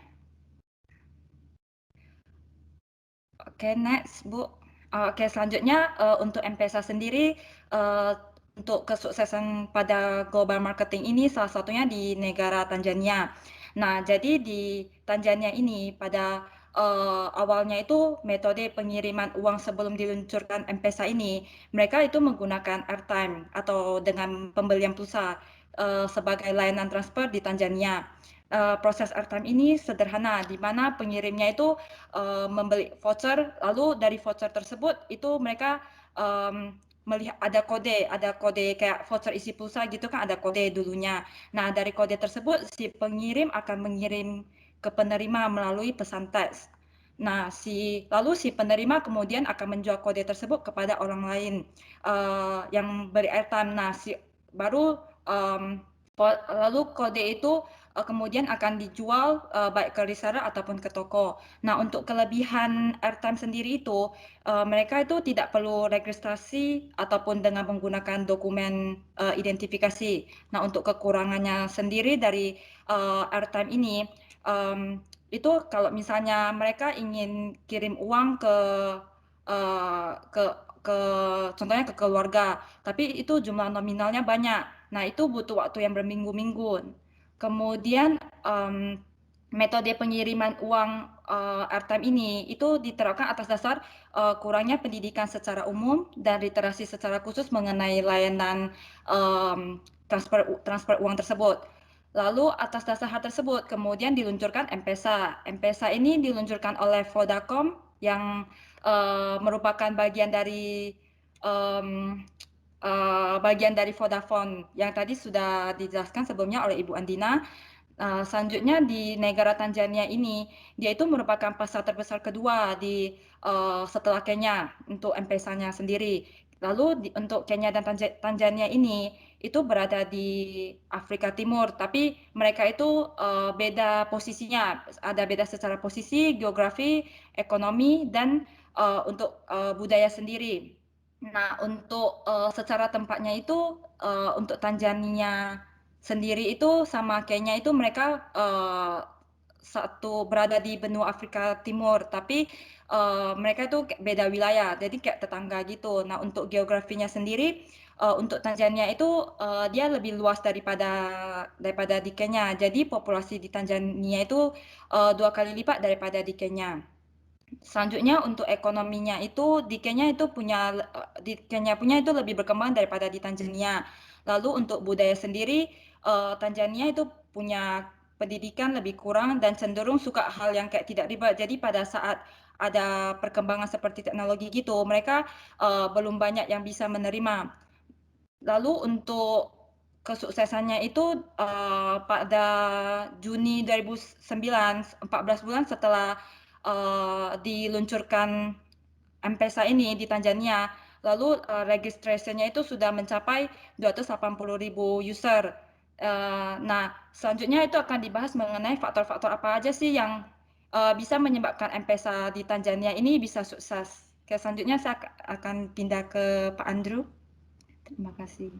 Speaker 7: oke, next Bu. Oke, selanjutnya untuk M-Pesa sendiri, untuk kesuksesan pada global marketing ini salah satunya di negara Tanzania. Nah, jadi di Tanzania ini pada awalnya itu metode pengiriman uang sebelum diluncurkan M-Pesa ini, mereka itu menggunakan airtime atau dengan pembelian pulsa sebagai layanan transfer di Tanzania. Proses airtime ini sederhana, di mana pengirimnya itu membeli voucher, lalu dari voucher tersebut itu mereka melihat ada kode kayak voucher isi pulsa gitu kan, ada kode dulunya. Nah, dari kode tersebut si pengirim akan mengirim ke penerima melalui pesan teks. Nah, lalu si penerima kemudian akan menjual kode tersebut kepada orang lain yang beri airtime. Nah, lalu kode itu kemudian akan dijual baik ke reseller ataupun ke toko. Nah, untuk kelebihan airtime sendiri itu, mereka itu tidak perlu registrasi ataupun dengan menggunakan dokumen identifikasi. Nah, untuk kekurangannya sendiri dari airtime ini, itu kalau misalnya mereka ingin kirim uang ke contohnya ke keluarga, tapi itu jumlah nominalnya banyak. Nah, itu butuh waktu yang berminggu-minggu. Kemudian metode pengiriman uang airtime ini itu diterapkan atas dasar kurangnya pendidikan secara umum dan literasi secara khusus mengenai layanan transfer uang tersebut. Lalu atas dasar hal tersebut kemudian diluncurkan M-Pesa. M-Pesa ini diluncurkan oleh Vodacom yang merupakan bagian dari Vodafone yang tadi sudah dijelaskan sebelumnya oleh Ibu Andina. Selanjutnya di negara Tanzania ini, dia itu merupakan pasar terbesar kedua setelah Kenya untuk M-Pesa-nya sendiri. Lalu untuk Kenya dan Tanzania ini itu berada di Afrika Timur, tapi mereka itu beda posisinya, ada beda secara posisi, geografi, ekonomi, dan untuk budaya sendiri. Nah, untuk secara tempatnya itu untuk Tanzania sendiri itu sama Kenya itu mereka berada di benua Afrika Timur, tapi mereka itu beda wilayah, jadi kayak tetangga gitu. Nah, untuk geografinya sendiri, untuk Tanzania itu dia lebih luas daripada di Kenya. Jadi populasi di Tanzania itu 2 kali lipat daripada di Kenya. Selanjutnya untuk ekonominya itu di Kenya punya itu lebih berkembang daripada di Tanzania. Lalu untuk budaya sendiri Tanzania itu punya pendidikan lebih kurang dan cenderung suka hal yang kayak tidak ribet. Jadi pada saat ada perkembangan seperti teknologi gitu, mereka belum banyak yang bisa menerima. Lalu untuk kesuksesannya itu pada Juni 2009, 14 bulan setelah diluncurkan M-Pesa ini di Tanzania, lalu registrasinya itu sudah mencapai 280.000 user. Nah, selanjutnya itu akan dibahas mengenai faktor-faktor apa aja sih yang bisa menyebabkan M-Pesa di Tanzania ini bisa sukses. Oke, selanjutnya saya akan pindah ke Pak Andrew. Terima kasih.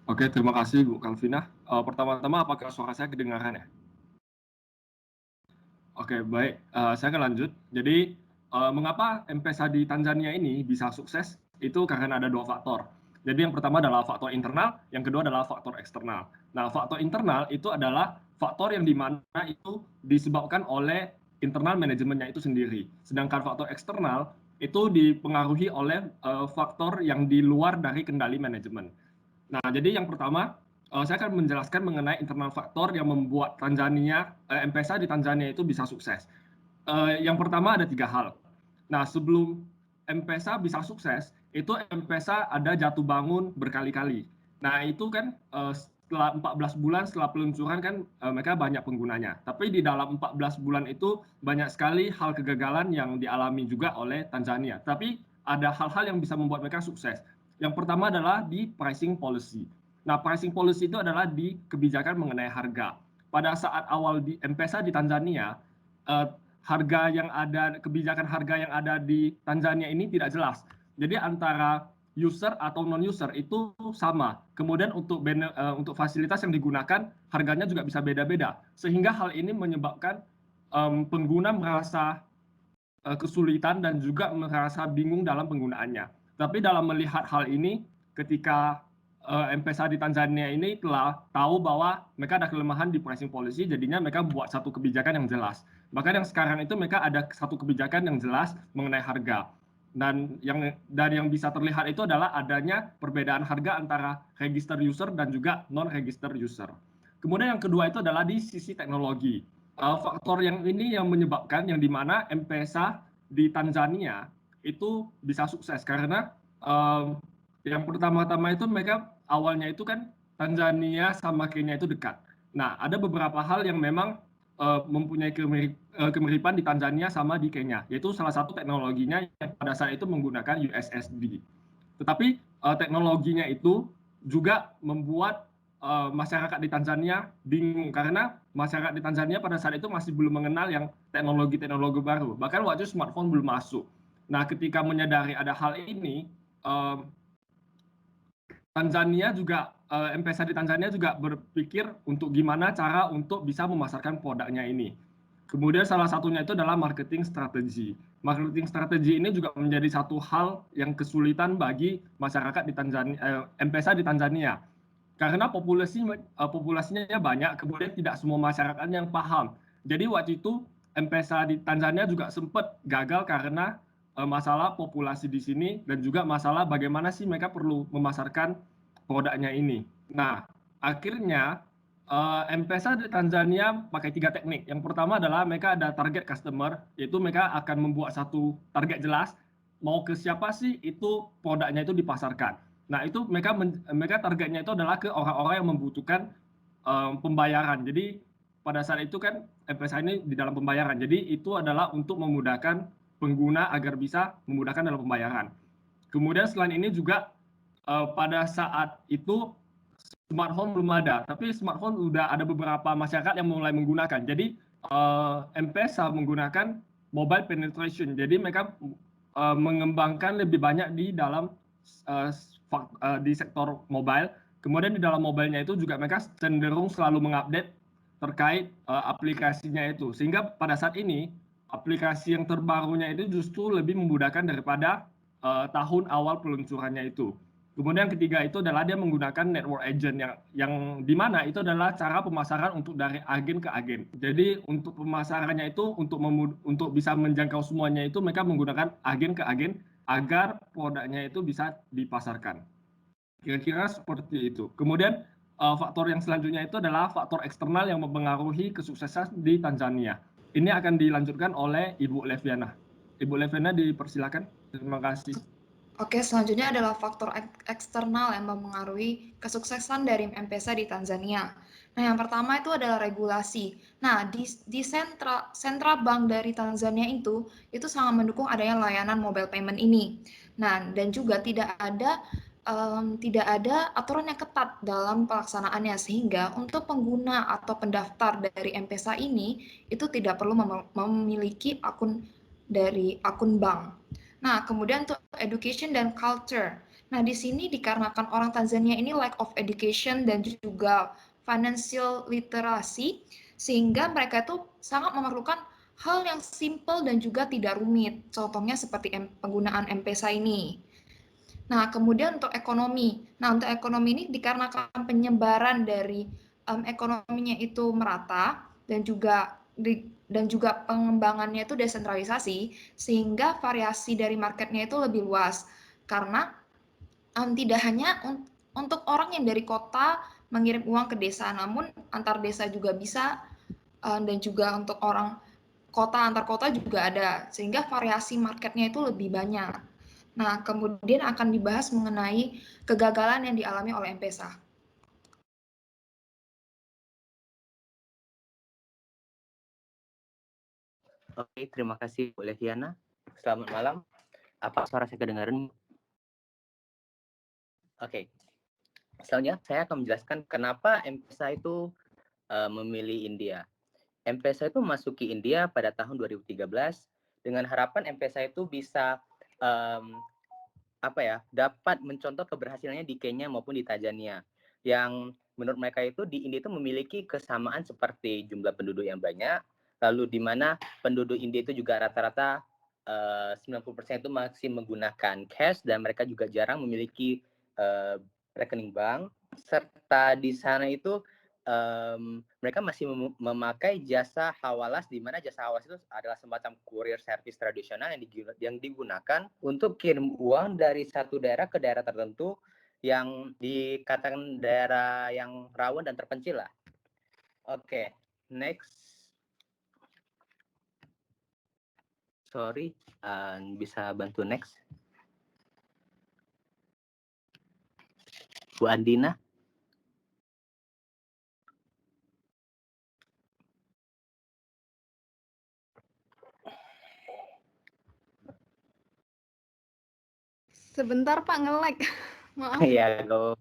Speaker 8: Oke, terima kasih Bu Kalvina. Pertama-tama apakah suara saya kedengaran ya? Oke, baik. Saya akan lanjut. Jadi, mengapa M-Pesa di Tanzania ini bisa sukses? Itu karena ada 2 faktor. Jadi yang pertama adalah faktor internal, yang kedua adalah faktor eksternal. Nah, faktor internal itu adalah faktor yang dimana itu disebabkan oleh internal manajemennya itu sendiri. Sedangkan faktor eksternal itu dipengaruhi oleh faktor yang di luar dari kendali manajemen. Nah, jadi yang pertama, saya akan menjelaskan mengenai internal faktor yang membuat M-Pesa di Tanzania itu bisa sukses. Yang pertama ada 3 hal. Nah, sebelum M-Pesa bisa sukses, itu M-Pesa ada jatuh bangun berkali-kali. Nah, itu kan setelah 14 bulan setelah peluncuran kan mereka banyak penggunanya. Tapi di dalam 14 bulan itu banyak sekali hal kegagalan yang dialami juga oleh Tanzania. Tapi ada hal-hal yang bisa membuat mereka sukses. Yang pertama adalah di pricing policy. Nah, pricing policy itu adalah di kebijakan mengenai harga. Pada saat awal di M-Pesa di Tanzania, harga yang ada, kebijakan harga yang ada di Tanzania ini tidak jelas. Jadi antara user atau non-user itu sama. Kemudian untuk fasilitas yang digunakan, harganya juga bisa beda-beda. Sehingga hal ini menyebabkan pengguna merasa kesulitan dan juga merasa bingung dalam penggunaannya. Tapi dalam melihat hal ini, ketika M-Pesa di Tanzania ini telah tahu bahwa mereka ada kelemahan di pricing policy, jadinya mereka buat satu kebijakan yang jelas. Bahkan yang sekarang itu mereka ada satu kebijakan yang jelas mengenai harga. Dan yang bisa terlihat itu adalah adanya perbedaan harga antara register user dan juga non-register user. Kemudian yang kedua itu adalah di sisi teknologi. Faktor yang ini yang menyebabkan yang dimana M-Pesa di Tanzania itu bisa sukses karena yang pertama-tama itu mereka awalnya itu kan Tanzania sama Kenya itu dekat. Nah, ada beberapa hal yang memang mempunyai kemiripan di Tanzania sama di Kenya, yaitu salah satu teknologinya yang pada saat itu menggunakan USSD. Tetapi teknologinya itu juga membuat masyarakat di Tanzania bingung karena masyarakat di Tanzania pada saat itu masih belum mengenal yang teknologi-teknologi baru. Bahkan waktu smartphone belum masuk. Nah, ketika menyadari ada hal ini, M-Pesa di Tanzania juga berpikir untuk gimana cara untuk bisa memasarkan produknya ini. Kemudian salah satunya itu adalah marketing strategi. Marketing strategi ini juga menjadi satu hal yang kesulitan bagi masyarakat di Tanzania, M-Pesa di Tanzania. Karena populasinya banyak, kemudian tidak semua masyarakat yang paham. Jadi waktu itu M-Pesa di Tanzania juga sempat gagal karena masalah populasi di sini dan juga masalah bagaimana sih mereka perlu memasarkan produknya ini. Nah, akhirnya M-Pesa di Tanzania pakai 3 teknik. Yang pertama adalah mereka ada target customer, yaitu mereka akan membuat satu target jelas, mau ke siapa sih itu produknya itu dipasarkan. Nah, itu mereka targetnya itu adalah ke orang-orang yang membutuhkan pembayaran. Jadi pada saat itu kan M-Pesa ini di dalam pembayaran. Jadi itu adalah untuk memudahkan pengguna agar bisa memudahkan dalam pembayaran. Kemudian selain ini juga pada saat itu smartphone belum ada, tapi smartphone sudah ada beberapa masyarakat yang mulai menggunakan. Jadi M-Pesa menggunakan mobile penetration. Jadi mereka mengembangkan lebih banyak di dalam di sektor mobile. Kemudian di dalam mobilenya itu juga mereka cenderung selalu mengupdate terkait aplikasinya itu. Sehingga pada saat ini aplikasi yang terbarunya itu justru lebih memudahkan daripada tahun awal peluncurannya itu. Kemudian yang ketiga itu adalah dia menggunakan network agent yang dimana itu adalah cara pemasaran untuk dari agen ke agen. Jadi untuk pemasarannya itu untuk bisa menjangkau semuanya itu mereka menggunakan agen ke agen agar produknya itu bisa dipasarkan. Kira-kira seperti itu. Kemudian faktor yang selanjutnya itu adalah faktor eksternal yang mempengaruhi kesuksesan di Tanzania. Ini akan dilanjutkan oleh Ibu Leviana. Ibu Leviana dipersilakan. Terima kasih.
Speaker 6: Oke, selanjutnya adalah faktor eksternal yang mempengaruhi kesuksesan dari M-Pesa di Tanzania. Nah, yang pertama itu adalah regulasi. Nah, di sentra bank dari Tanzania itu sangat mendukung adanya layanan mobile payment ini. Nah, dan juga tidak ada aturan yang ketat dalam pelaksanaannya, sehingga untuk pengguna atau pendaftar dari M-Pesa ini itu tidak perlu memiliki akun bank. Nah, kemudian untuk education dan culture. Nah, di sini dikarenakan orang Tanzania ini lack of education dan juga financial literacy, sehingga mereka itu sangat memerlukan hal yang simple dan juga tidak rumit. Contohnya seperti penggunaan M-Pesa ini. Nah, kemudian untuk ekonomi. Nah, untuk ekonomi ini dikarenakan penyebaran dari ekonominya itu merata dan juga pengembangannya itu desentralisasi, sehingga variasi dari marketnya itu lebih luas. Karena tidak hanya untuk orang yang dari kota mengirim uang ke desa, namun antar desa juga bisa, dan juga untuk orang kota antar kota juga ada, sehingga variasi marketnya itu lebih banyak. Nah, kemudian akan dibahas mengenai kegagalan yang dialami oleh M-Pesa.
Speaker 9: Oke, terima kasih Bu Leviana. Selamat malam. Apa suara saya kedengaran? Oke. Selanjutnya saya akan menjelaskan kenapa M-Pesa itu memilih India. M-Pesa itu memasuki India pada tahun 2013 dengan harapan M-Pesa itu bisa dapat mencontoh keberhasilannya di Kenya maupun di Tanzania, yang menurut mereka itu di India itu memiliki kesamaan seperti jumlah penduduk yang banyak, lalu di mana penduduk India itu juga rata-rata 90% itu masih menggunakan cash dan mereka juga jarang memiliki rekening bank, serta di sana itu mereka masih memakai jasa hawalas, di mana jasa hawalas itu adalah semacam courier service tradisional yang digunakan untuk kirim uang dari satu daerah ke daerah tertentu yang dikatakan daerah yang rawan dan terpencil lah. Oke, next. Sorry, bisa bantu next? Bu Andina?
Speaker 4: Sebentar Pak, nge-lag. Maaf.
Speaker 9: Iya, go.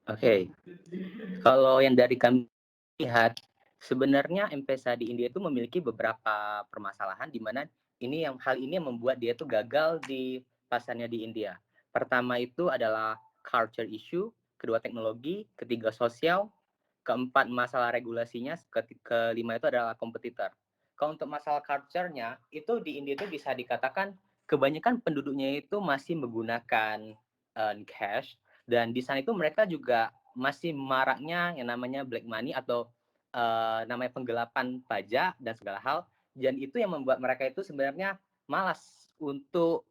Speaker 9: Oke, kalau yang dari kami lihat, sebenarnya M-Pesa di India itu memiliki beberapa permasalahan, di mana hal ini yang membuat dia itu gagal di pasarnya di India. Pertama itu adalah culture issue, kedua teknologi, ketiga sosial, keempat masalah regulasinya, kelima itu adalah kompetitor. Kalau untuk masalah culture-nya, itu di India itu bisa dikatakan kebanyakan penduduknya itu masih menggunakan cash, dan di sana itu mereka juga masih maraknya yang namanya black money atau namanya penggelapan pajak dan segala hal, dan itu yang membuat mereka itu sebenarnya malas untuk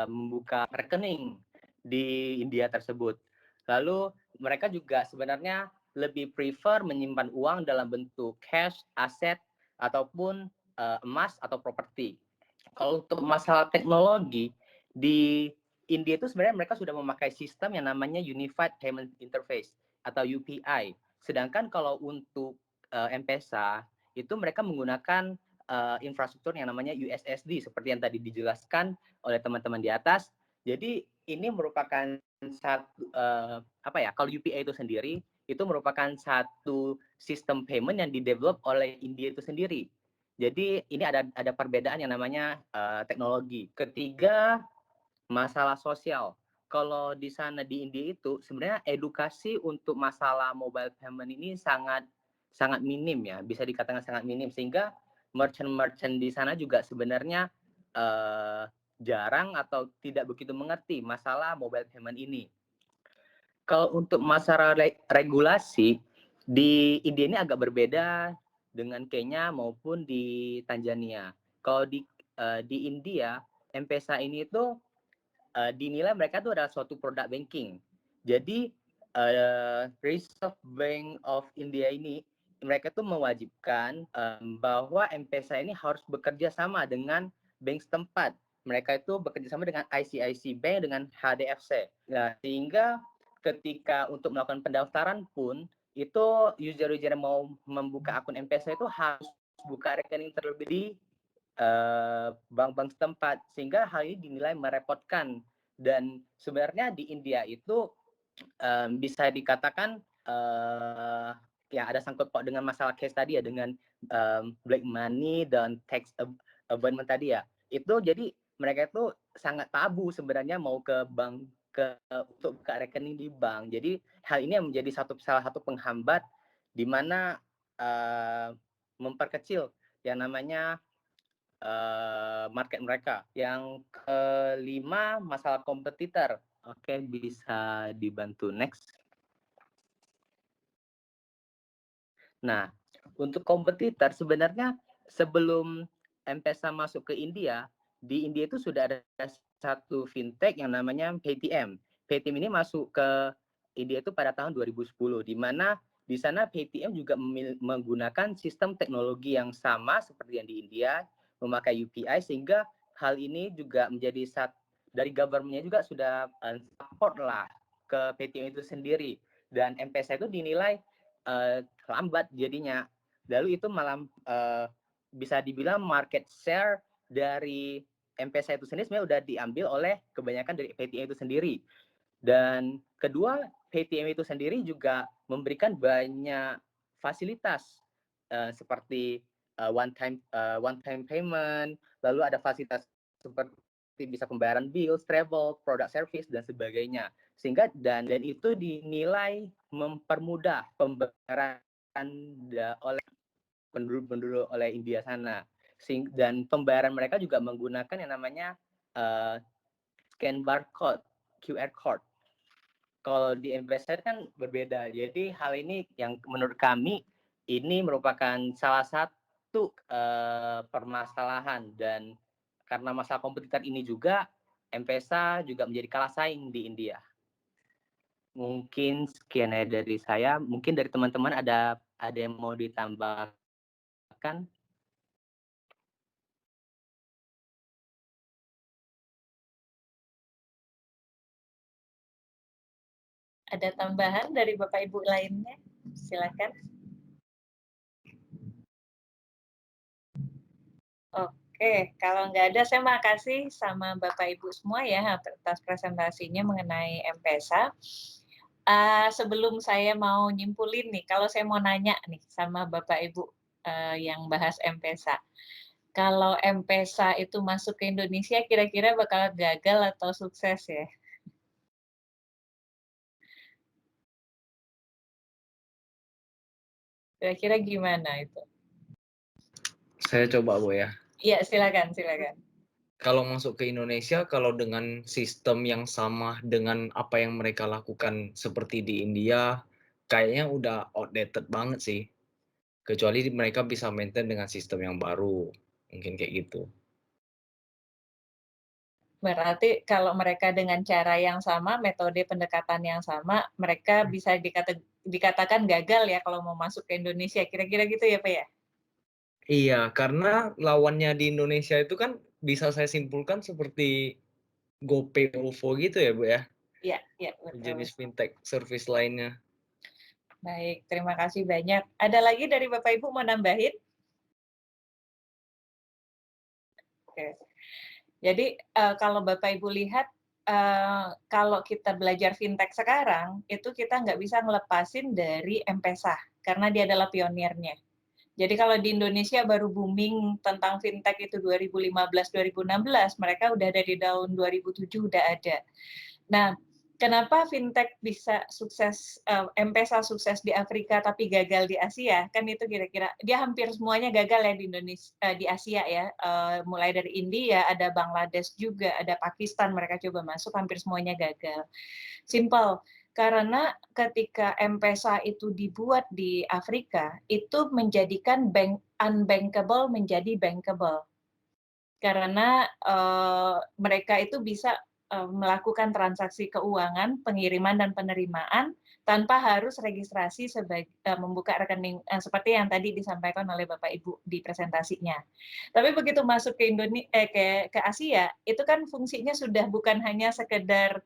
Speaker 9: membuka rekening di India tersebut. Lalu mereka juga sebenarnya lebih prefer menyimpan uang dalam bentuk cash, aset, ataupun emas atau properti. Kalau untuk masalah teknologi, di India itu sebenarnya mereka sudah memakai sistem yang namanya Unified Payment Interface atau UPI. Sedangkan kalau untuk M-Pesa itu mereka menggunakan infrastruktur yang namanya USSD seperti yang tadi dijelaskan oleh teman-teman di atas. Jadi ini merupakan satu kalau UPI itu sendiri itu merupakan satu sistem payment yang didevelop oleh India itu sendiri. Jadi ini ada perbedaan yang namanya teknologi. Ketiga, masalah sosial. Kalau di sana di India itu sebenarnya edukasi untuk masalah mobile payment ini sangat minim ya, bisa dikatakan sangat minim, sehingga merchant di sana juga sebenarnya jarang atau tidak begitu mengerti masalah mobile payment ini. Kalau untuk masalah regulasi di India ini agak berbeda dengan Kenya maupun di Tanzania. Kalau di India, M-Pesa ini itu dinilai mereka itu adalah suatu produk banking. Jadi Reserve Bank of India ini mereka tuh mewajibkan bahwa M-Pesa ini harus bekerja sama dengan bank setempat. Mereka itu bekerja sama dengan ICICI Bank, dengan HDFC. Nah, sehingga ketika untuk melakukan pendaftaran pun itu user-user yang mau membuka akun M-Pesa itu harus buka rekening terlebih di bank-bank setempat, sehingga hal ini dinilai merepotkan. Dan sebenarnya di India itu bisa dikatakan ya ada sangkut paut dengan masalah case tadi ya, dengan black money dan tax avoidance tadi ya. Itu jadi mereka itu sangat tabu sebenarnya mau ke bank untuk buka rekening di bank. Jadi hal ini yang menjadi salah satu penghambat di mana memperkecil yang namanya market mereka. Yang kelima, masalah kompetitor. Oke, bisa dibantu next. Nah, untuk kompetitor sebenarnya sebelum M-Pesa masuk ke India, di India itu sudah ada satu fintech yang namanya Paytm. Paytm ini masuk ke India itu pada tahun 2010, di mana di sana Paytm juga menggunakan sistem teknologi yang sama seperti yang di India, memakai UPI, sehingga hal ini juga menjadi dari government-nya juga sudah support lah ke Paytm itu sendiri. Dan M-Pesa itu dinilai lambat jadinya. Lalu itu malah bisa dibilang market share dari M-Pesa itu sendiri sebenarnya udah diambil oleh kebanyakan dari Paytm itu sendiri. Dan kedua, Paytm itu sendiri juga memberikan banyak fasilitas seperti one time payment, lalu ada fasilitas seperti bisa pembayaran bills, travel, product service dan sebagainya. Sehingga dan itu dinilai mempermudah pembayaran oleh penduduk oleh India sana. Dan pembayaran mereka juga menggunakan yang namanya scan barcode, QR code. Kalau di M-Pesa kan berbeda. Jadi hal ini yang menurut kami ini merupakan salah satu permasalahan, dan karena masalah kompetitor ini juga M-Pesa juga menjadi kalah saing di India. Mungkin sekian dari saya. Mungkin dari teman-teman ada yang mau ditambahkan?
Speaker 1: Ada tambahan dari Bapak Ibu lainnya? Silakan. Oke, kalau nggak ada, saya makasih sama Bapak Ibu semua ya atas presentasinya mengenai M-Pesa. Sebelum saya mau nyimpulin nih, kalau saya mau nanya nih sama Bapak Ibu yang bahas M-Pesa. Kalau M-Pesa itu masuk ke Indonesia, kira-kira bakal gagal atau sukses ya? Kira-kira gimana itu?
Speaker 10: Saya coba Bu ya.
Speaker 1: Iya, silakan.
Speaker 10: Kalau masuk ke Indonesia, kalau dengan sistem yang sama dengan apa yang mereka lakukan seperti di India, kayaknya udah outdated banget sih. Kecuali mereka bisa maintain dengan sistem yang baru, mungkin kayak gitu.
Speaker 1: Berarti kalau mereka dengan cara yang sama, metode pendekatan yang sama, mereka bisa dikatakan gagal ya kalau mau masuk ke Indonesia. Kira-kira gitu ya, Pak ya?
Speaker 10: Iya, karena lawannya di Indonesia itu kan bisa saya simpulkan seperti GoPay, OVO gitu ya, Bu ya?
Speaker 1: Iya, betul.
Speaker 10: Jenis fintech service lainnya.
Speaker 1: Baik, terima kasih banyak. Ada lagi dari Bapak Ibu mau nambahin? Oke. Jadi kalau Bapak Ibu lihat kalau kita belajar fintech sekarang, itu kita nggak bisa ngelepasin dari M-Pesa, karena dia adalah pionirnya. Jadi kalau di Indonesia baru booming tentang fintech itu 2015-2016, mereka udah dari tahun 2007 udah ada. Nah, kenapa fintech bisa sukses, M-Pesa sukses di Afrika tapi gagal di Asia? Kan itu kira-kira, dia hampir semuanya gagal ya di Indonesia, di Asia ya. Mulai dari India, ada Bangladesh juga, ada Pakistan, mereka coba masuk, hampir semuanya gagal. Simple. Karena ketika M-Pesa itu dibuat di Afrika, itu menjadikan unbankable menjadi bankable. Karena mereka itu bisa melakukan transaksi keuangan, pengiriman dan penerimaan tanpa harus registrasi sebagai membuka rekening seperti yang tadi disampaikan oleh Bapak Ibu di presentasinya. Tapi begitu masuk ke ke Asia, itu kan fungsinya sudah bukan hanya sekedar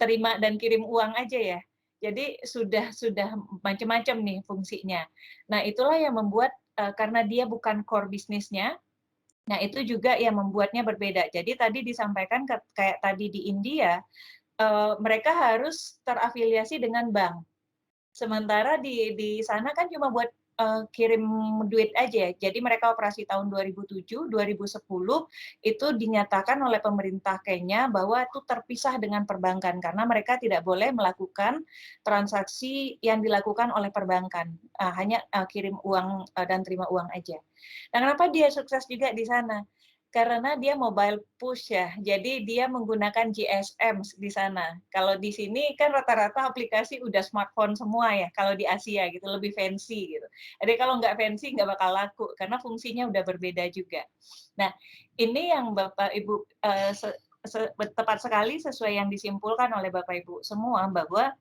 Speaker 1: terima dan kirim uang aja ya. Jadi sudah macam-macam nih fungsinya. Nah, itulah yang membuat karena dia bukan core bisnisnya, nah itu juga yang membuatnya berbeda. Jadi tadi disampaikan kayak tadi di India, mereka harus terafiliasi dengan bank. Sementara di sana kan cuma buat kirim duit aja. Jadi mereka operasi tahun 2007, 2010 itu dinyatakan oleh pemerintah Kenya bahwa itu terpisah dengan perbankan karena mereka tidak boleh melakukan transaksi yang dilakukan oleh perbankan. Hanya kirim uang dan terima uang aja. Nah, kenapa dia sukses juga di sana? Karena dia mobile push ya, jadi dia menggunakan GSM di sana. Kalau di sini kan rata-rata aplikasi udah smartphone semua ya, kalau di Asia gitu, lebih fancy gitu. Jadi kalau nggak fancy nggak bakal laku, karena fungsinya udah berbeda juga. Nah, ini yang Bapak Ibu tepat sekali sesuai yang disimpulkan oleh Bapak Ibu semua, bahwa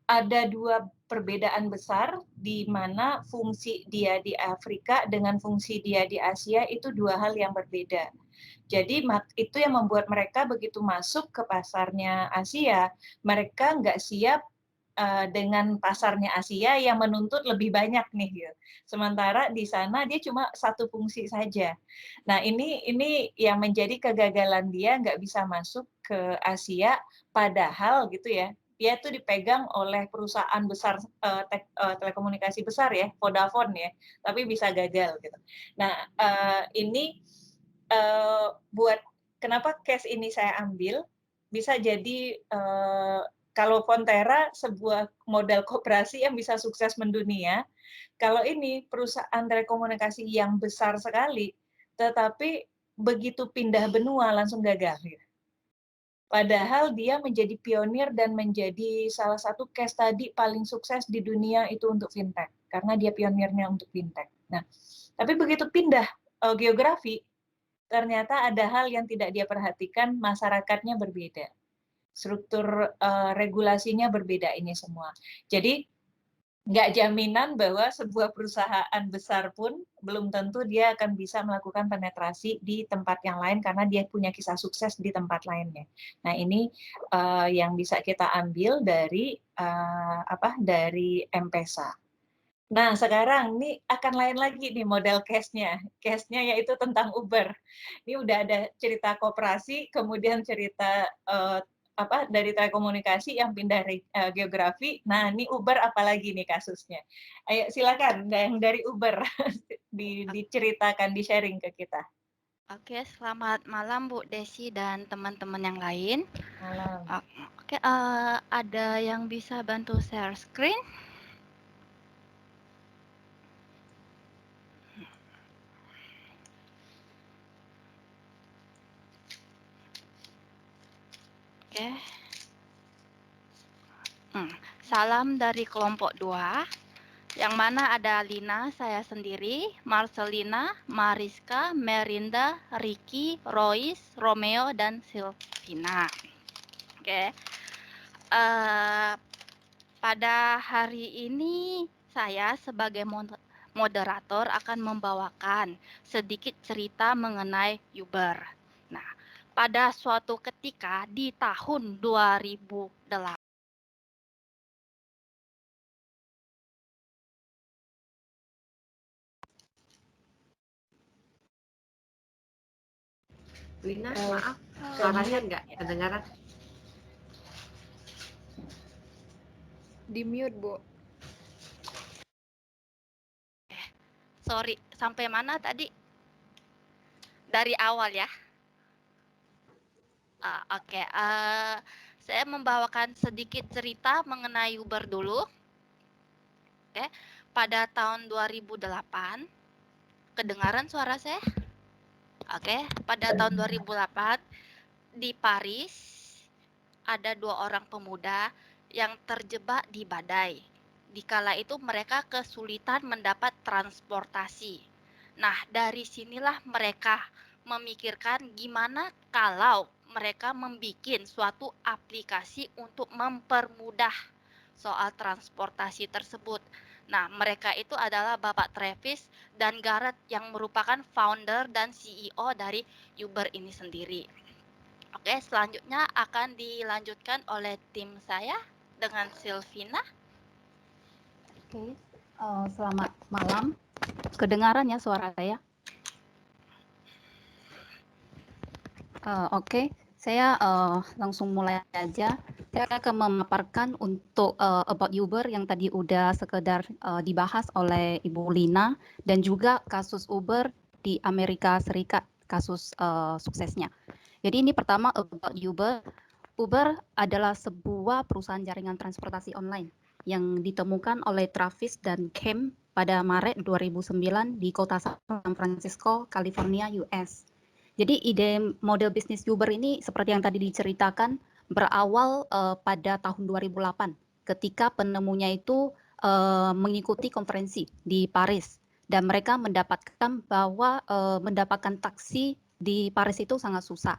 Speaker 1: ada dua perbedaan besar di mana fungsi dia di Afrika dengan fungsi dia di Asia itu dua hal yang berbeda. Jadi itu yang membuat mereka begitu masuk ke pasarnya Asia, mereka nggak siap dengan pasarnya Asia yang menuntut lebih banyak nih. Gitu. Sementara di sana dia cuma satu fungsi saja. Nah ini yang menjadi kegagalan dia nggak bisa masuk ke Asia, padahal gitu ya. Dia itu dipegang oleh perusahaan besar telekomunikasi besar ya, Vodafone ya, tapi bisa gagal gitu. Nah ini buat kenapa case ini saya ambil bisa jadi kalau Fonterra sebuah model koperasi yang bisa sukses mendunia, kalau ini perusahaan telekomunikasi yang besar sekali, tetapi begitu pindah benua langsung gagal. Gitu. Padahal dia menjadi pionir dan menjadi salah satu case study paling sukses di dunia itu untuk fintech, karena dia pionirnya untuk fintech. Nah, tapi begitu pindah geografi, ternyata ada hal yang tidak dia perhatikan, masyarakatnya berbeda. Struktur regulasinya berbeda ini semua. Jadi nggak jaminan bahwa sebuah perusahaan besar pun belum tentu dia akan bisa melakukan penetrasi di tempat yang lain karena dia punya kisah sukses di tempat lainnya. Nah ini yang bisa kita ambil dari dari M-Pesa. Nah sekarang ini akan lain lagi nih model case-nya. Case-nya yaitu tentang Uber. Ini udah ada cerita koperasi, kemudian cerita dari telekomunikasi yang pindah geografi. Nah, ini Uber apalagi nih kasusnya. Ayo silakan yang dari Uber diceritakan, di-sharing ke kita.
Speaker 11: Oke, selamat malam Bu Desi dan teman-teman yang lain.
Speaker 1: Malam.
Speaker 11: Oke, ada yang bisa bantu share screen? Oke. Salam dari kelompok 2, yang mana ada Lina, saya sendiri, Marcelina, Mariska, Merinda, Ricky, Royce, Romeo, dan Silvina. Oke. Pada hari ini saya sebagai moderator akan membawakan sedikit cerita mengenai Uber. Nah, pada suatu ketika di tahun 2008,
Speaker 3: Lina, maaf, Suaranya nggak kedengaran.
Speaker 6: Di mute, Bu.
Speaker 11: Sorry, sampai mana tadi? Dari awal ya. Oke, saya membawakan sedikit cerita mengenai Uber dulu. Oke, pada tahun 2008, kedengaran suara saya? Oke, pada tahun 2008 di Paris ada 2 orang pemuda yang terjebak di badai. Dikala itu mereka kesulitan mendapat transportasi. Nah, dari sinilah mereka memikirkan gimana kalau mereka membuat suatu aplikasi untuk mempermudah soal transportasi tersebut. Nah, mereka itu adalah Bapak Travis dan Gareth yang merupakan founder dan CEO dari Uber ini sendiri. Oke, selanjutnya akan dilanjutkan oleh tim saya dengan Silvina.
Speaker 12: Oke, selamat malam. Kedengaran ya suara saya? Oke, saya langsung mulai aja. Saya akan memaparkan untuk about Uber yang tadi udah sekedar dibahas oleh Ibu Lina dan juga kasus Uber di Amerika Serikat, kasus suksesnya. Jadi ini pertama about Uber. Uber adalah sebuah perusahaan jaringan transportasi online yang ditemukan oleh Travis dan Cam pada Maret 2009 di kota San Francisco, California, US. Jadi ide model bisnis Uber ini seperti yang tadi diceritakan berawal pada tahun 2008 ketika penemunya itu mengikuti konferensi di Paris dan mereka mendapatkan bahwa mendapatkan taksi di Paris itu sangat susah.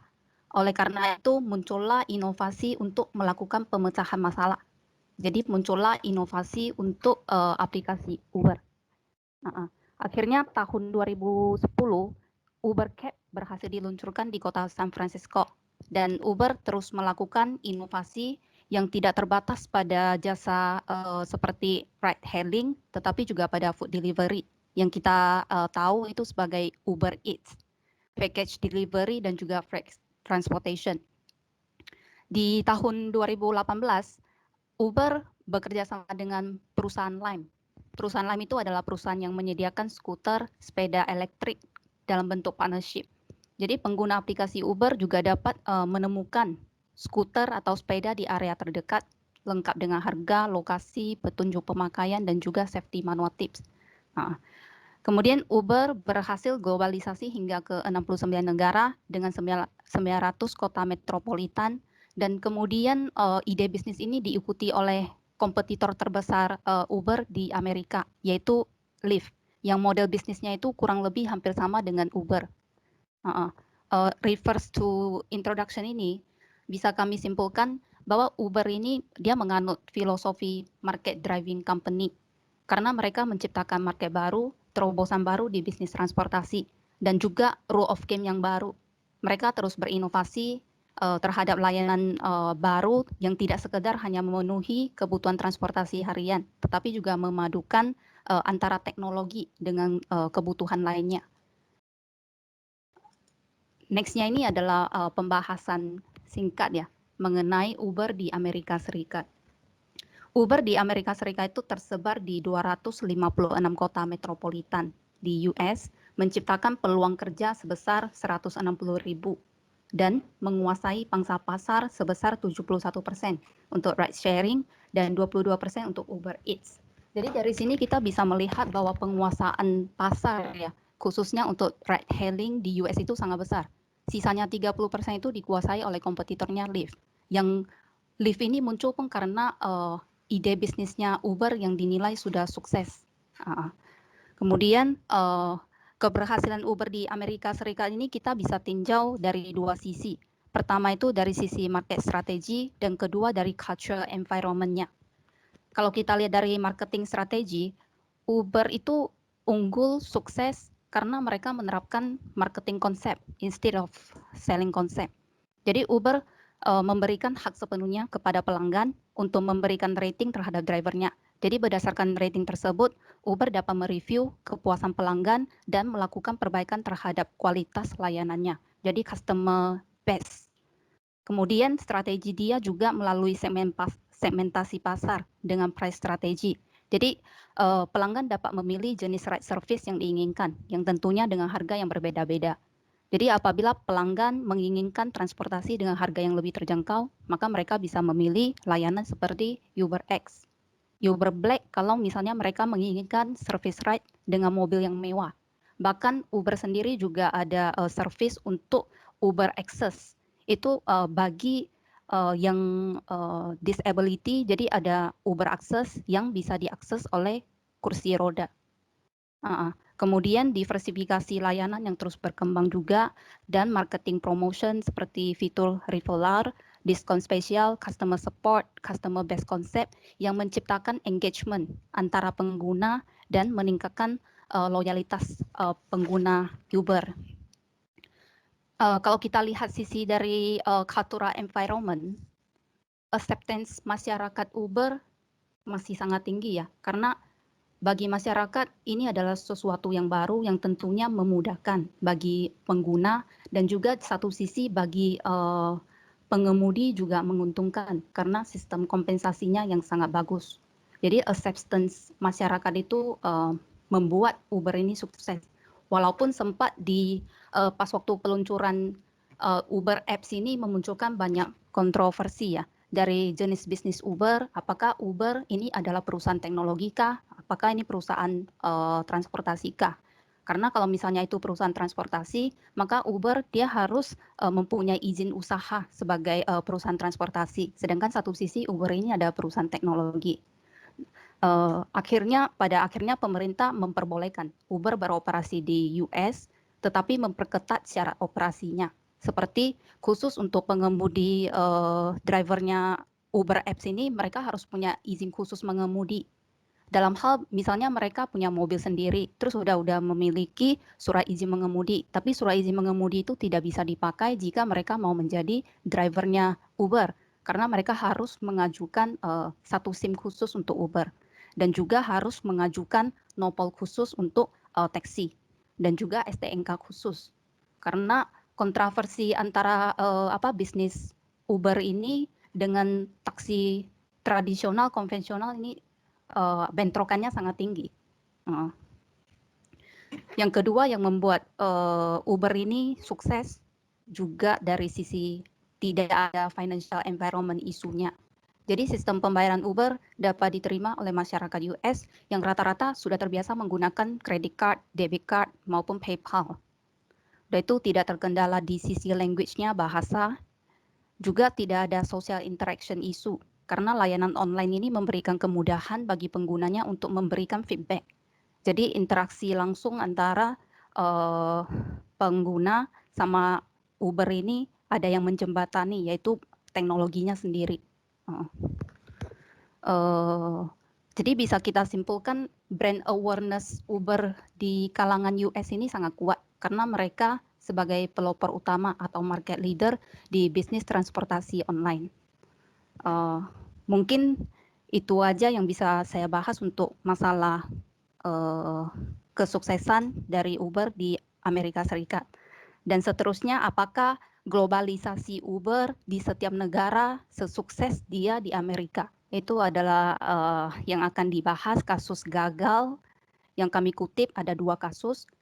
Speaker 12: Oleh karena itu muncullah inovasi untuk melakukan pemecahan masalah. Jadi muncullah inovasi untuk aplikasi Uber. Akhirnya tahun 2010 Uber Cab berhasil diluncurkan di kota San Francisco dan Uber terus melakukan inovasi yang tidak terbatas pada jasa seperti ride hailing, tetapi juga pada food delivery yang kita tahu itu sebagai Uber Eats, package delivery dan juga freight transportation. Di tahun 2018 Uber bekerja sama dengan perusahaan Lime. Perusahaan Lime itu adalah perusahaan yang menyediakan skuter, sepeda elektrik dalam bentuk partnership. Jadi pengguna aplikasi Uber juga dapat menemukan skuter atau sepeda di area terdekat, lengkap dengan harga, lokasi, petunjuk pemakaian, dan juga safety manual tips. Kemudian Uber berhasil globalisasi hingga ke 69 negara dengan 900 kota metropolitan, dan kemudian ide bisnis ini diikuti oleh kompetitor terbesar Uber di Amerika, yaitu Lyft, yang model bisnisnya itu kurang lebih hampir sama dengan Uber. Refers to introduction ini, bisa kami simpulkan bahwa Uber ini dia menganut filosofi market driving company, karena mereka menciptakan market baru, terobosan baru di bisnis transportasi, dan juga rule of game yang baru. Mereka terus berinovasi terhadap layanan baru yang tidak sekedar hanya memenuhi kebutuhan transportasi harian, tetapi juga memadukan antara teknologi dengan kebutuhan lainnya. Next-nya ini adalah pembahasan singkat ya mengenai Uber di Amerika Serikat. Uber di Amerika Serikat itu tersebar di 256 kota metropolitan di US, menciptakan peluang kerja sebesar 160.000 dan menguasai pangsa pasar sebesar 71% untuk ride sharing dan 22% untuk Uber Eats. Jadi dari sini kita bisa melihat bahwa penguasaan pasar ya, khususnya untuk ride hailing di US itu sangat besar. Sisanya 30% itu dikuasai oleh kompetitornya Lyft. Yang Lyft ini muncul pun karena ide bisnisnya Uber yang dinilai sudah sukses. Kemudian keberhasilan Uber di Amerika Serikat ini kita bisa tinjau dari dua sisi. Pertama itu dari sisi market strategi dan kedua dari cultural environment-nya. Kalau kita lihat dari marketing strategi, Uber itu unggul, sukses karena mereka menerapkan marketing konsep instead of selling konsep. Jadi Uber memberikan hak sepenuhnya kepada pelanggan untuk memberikan rating terhadap drivernya. Jadi berdasarkan rating tersebut, Uber dapat mereview kepuasan pelanggan dan melakukan perbaikan terhadap kualitas layanannya. Jadi customer base Kemudian strategi dia juga melalui segmentasi pasar dengan price strategi. Jadi pelanggan dapat memilih jenis ride service yang diinginkan, yang tentunya dengan harga yang berbeda-beda. Jadi apabila pelanggan menginginkan transportasi dengan harga yang lebih terjangkau, maka mereka bisa memilih layanan seperti UberX. Uber Black kalau misalnya mereka menginginkan service ride dengan mobil yang mewah. Bahkan Uber sendiri juga ada service untuk Uber Access. Itu bagi yang disability, jadi ada Uber Access yang bisa diakses oleh kursi roda. Kemudian diversifikasi layanan yang terus berkembang juga, dan marketing promotion seperti fitur referral, diskon spesial, customer support, customer based concept yang menciptakan engagement antara pengguna dan meningkatkan loyalitas pengguna Uber. Kalau kita lihat sisi dari cultural environment, acceptance masyarakat Uber masih sangat tinggi ya, karena bagi masyarakat ini adalah sesuatu yang baru yang tentunya memudahkan bagi pengguna, dan juga satu sisi bagi pengemudi juga menguntungkan karena sistem kompensasinya yang sangat bagus. Jadi acceptance masyarakat itu membuat Uber ini sukses. Walaupun sempat di pas waktu peluncuran Uber Apps ini memunculkan banyak kontroversi ya. Dari jenis bisnis Uber, apakah Uber ini adalah perusahaan teknologi kah? Apakah ini perusahaan transportasi kah? Karena kalau misalnya itu perusahaan transportasi, maka Uber dia harus mempunyai izin usaha sebagai perusahaan transportasi. Sedangkan satu sisi Uber ini ada perusahaan teknologi. Pada akhirnya pemerintah memperbolehkan Uber beroperasi di US, tetapi memperketat syarat operasinya. Seperti khusus untuk pengemudi drivernya Uber Apps ini, mereka harus punya izin khusus mengemudi. Dalam hal misalnya mereka punya mobil sendiri, terus udah memiliki surat izin mengemudi, tapi surat izin mengemudi itu tidak bisa dipakai jika mereka mau menjadi drivernya Uber, karena mereka harus mengajukan satu SIM khusus untuk Uber, dan juga harus mengajukan nopol khusus untuk taksi, dan juga STNK khusus. Karena kontroversi antara bisnis Uber ini dengan taksi tradisional konvensional ini bentrokannya sangat tinggi. Yang kedua yang membuat Uber ini sukses juga dari sisi tidak ada financial environment isunya. Jadi sistem pembayaran Uber dapat diterima oleh masyarakat US yang rata-rata sudah terbiasa menggunakan credit card, debit card maupun PayPal. Dan itu tidak terkendala di sisi language-nya, bahasa, juga tidak ada social interaction issue, karena layanan online ini memberikan kemudahan bagi penggunanya untuk memberikan feedback. Jadi interaksi langsung antara pengguna sama Uber ini ada yang menjembatani, yaitu teknologinya sendiri. Jadi bisa kita simpulkan brand awareness Uber di kalangan US ini sangat kuat, karena mereka sebagai pelopor utama atau market leader di bisnis transportasi online. Mungkin itu aja yang bisa saya bahas untuk masalah kesuksesan dari Uber di Amerika Serikat. Dan seterusnya, apakah globalisasi Uber di setiap negara sesukses dia di Amerika? Itu adalah yang akan dibahas, kasus gagal. Yang kami kutip ada 2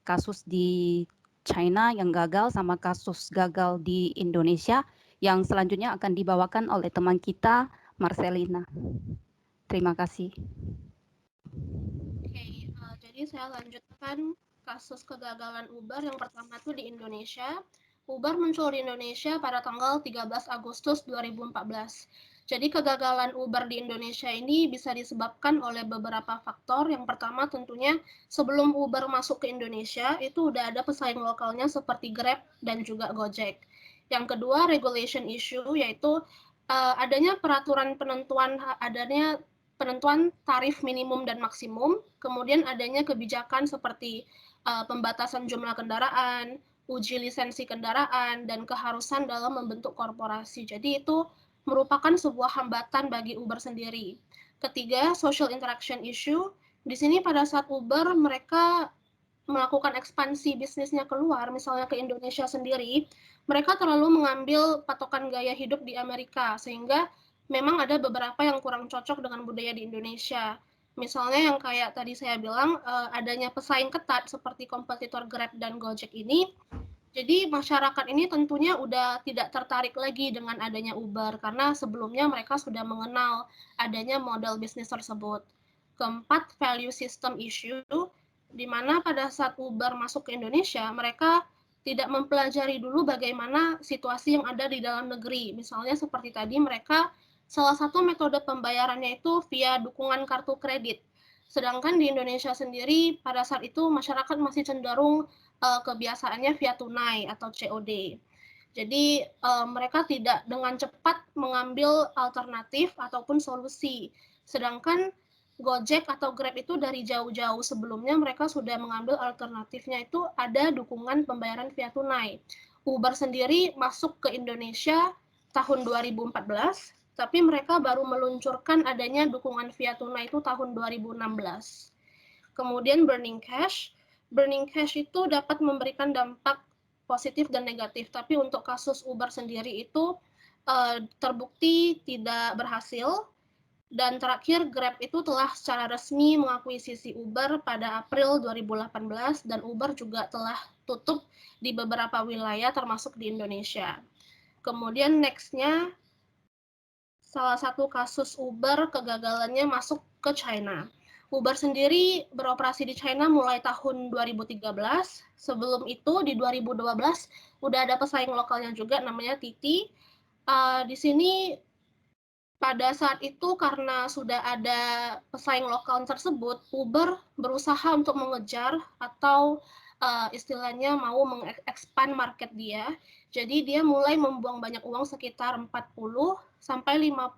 Speaker 12: kasus di China yang gagal sama kasus gagal di Indonesia, yang selanjutnya akan dibawakan oleh teman kita, Marcelina. Terima kasih.
Speaker 13: Oke, jadi saya lanjutkan kasus kegagalan Uber yang pertama tuh di Indonesia. Uber muncul di Indonesia pada tanggal 13 Agustus 2014. Jadi kegagalan Uber di Indonesia ini bisa disebabkan oleh beberapa faktor. Yang pertama tentunya sebelum Uber masuk ke Indonesia itu udah ada pesaing lokalnya seperti Grab dan juga Gojek. Yang kedua regulation issue, yaitu adanya penentuan tarif minimum dan maksimum, kemudian adanya kebijakan seperti pembatasan jumlah kendaraan, uji lisensi kendaraan, dan keharusan dalam membentuk korporasi. Jadi itu merupakan sebuah hambatan bagi Uber sendiri. Ketiga, social interaction issue. Di sini pada saat Uber mereka melakukan ekspansi bisnisnya keluar, misalnya ke Indonesia sendiri, mereka terlalu mengambil patokan gaya hidup di Amerika, sehingga memang ada beberapa yang kurang cocok dengan budaya di Indonesia. Misalnya yang kayak tadi saya bilang, adanya pesaing ketat seperti kompetitor Grab dan Gojek ini, jadi masyarakat ini tentunya udah tidak tertarik lagi dengan adanya Uber, karena sebelumnya mereka sudah mengenal adanya model bisnis tersebut. Keempat, value system issue, di mana pada saat Uber masuk ke Indonesia, mereka tidak mempelajari dulu bagaimana situasi yang ada di dalam negeri. Misalnya seperti tadi mereka salah satu metode pembayarannya itu via dukungan kartu kredit. Sedangkan di Indonesia sendiri pada saat itu masyarakat masih cenderung kebiasaannya via tunai atau COD. Jadi mereka tidak dengan cepat mengambil alternatif ataupun solusi. Sedangkan Gojek atau Grab itu dari jauh-jauh sebelumnya mereka sudah mengambil alternatifnya itu ada dukungan pembayaran via tunai. Uber sendiri masuk ke Indonesia tahun 2014, tapi mereka baru meluncurkan adanya dukungan via tunai itu tahun 2016. Kemudian burning cash itu dapat memberikan dampak positif dan negatif, tapi untuk kasus Uber sendiri itu terbukti tidak berhasil. Dan terakhir, Grab itu telah secara resmi mengakuisisi Uber pada April 2018 dan Uber juga telah tutup di beberapa wilayah termasuk di Indonesia. Kemudian next-nya, salah satu kasus Uber kegagalannya masuk ke China. Uber sendiri beroperasi di China mulai tahun 2013. Sebelum itu di 2012 udah ada pesaing lokalnya juga namanya Titi. Di sini pada saat itu karena sudah ada pesaing lokal tersebut, Uber berusaha untuk mengejar atau istilahnya mau mengekspan market dia. Jadi dia mulai membuang banyak uang sekitar 40 sampai 50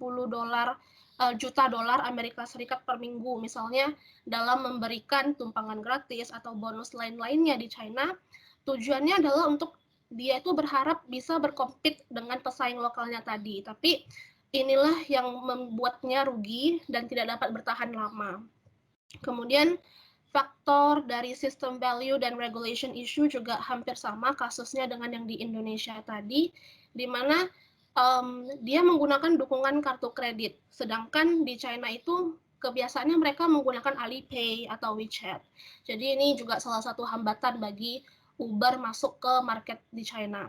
Speaker 13: juta dolar Amerika Serikat per minggu, misalnya dalam memberikan tumpangan gratis atau bonus lain-lainnya di China. Tujuannya adalah untuk dia itu berharap bisa berkompet dengan pesaing lokalnya tadi, tapi inilah yang membuatnya rugi dan tidak dapat bertahan lama. Kemudian faktor dari system value dan regulation issue juga hampir sama kasusnya dengan yang di Indonesia tadi, di mana dia menggunakan dukungan kartu kredit, sedangkan di China itu kebiasaannya mereka menggunakan Alipay atau WeChat. Jadi ini juga salah satu hambatan bagi Uber masuk ke market di China.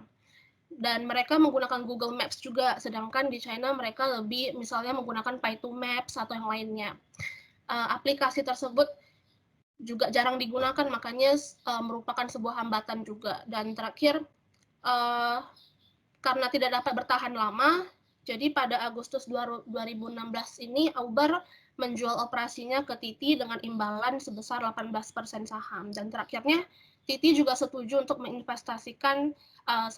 Speaker 13: Dan mereka menggunakan Google Maps juga, sedangkan di China mereka lebih misalnya menggunakan Paitu Maps atau yang lainnya. Aplikasi tersebut juga jarang digunakan, makanya merupakan sebuah hambatan juga. Dan terakhir, karena tidak dapat bertahan lama, jadi pada Agustus 2016 ini Uber menjual operasinya ke Titi dengan imbalan sebesar 18% saham. Dan terakhirnya Titi juga setuju untuk menginvestasikan 1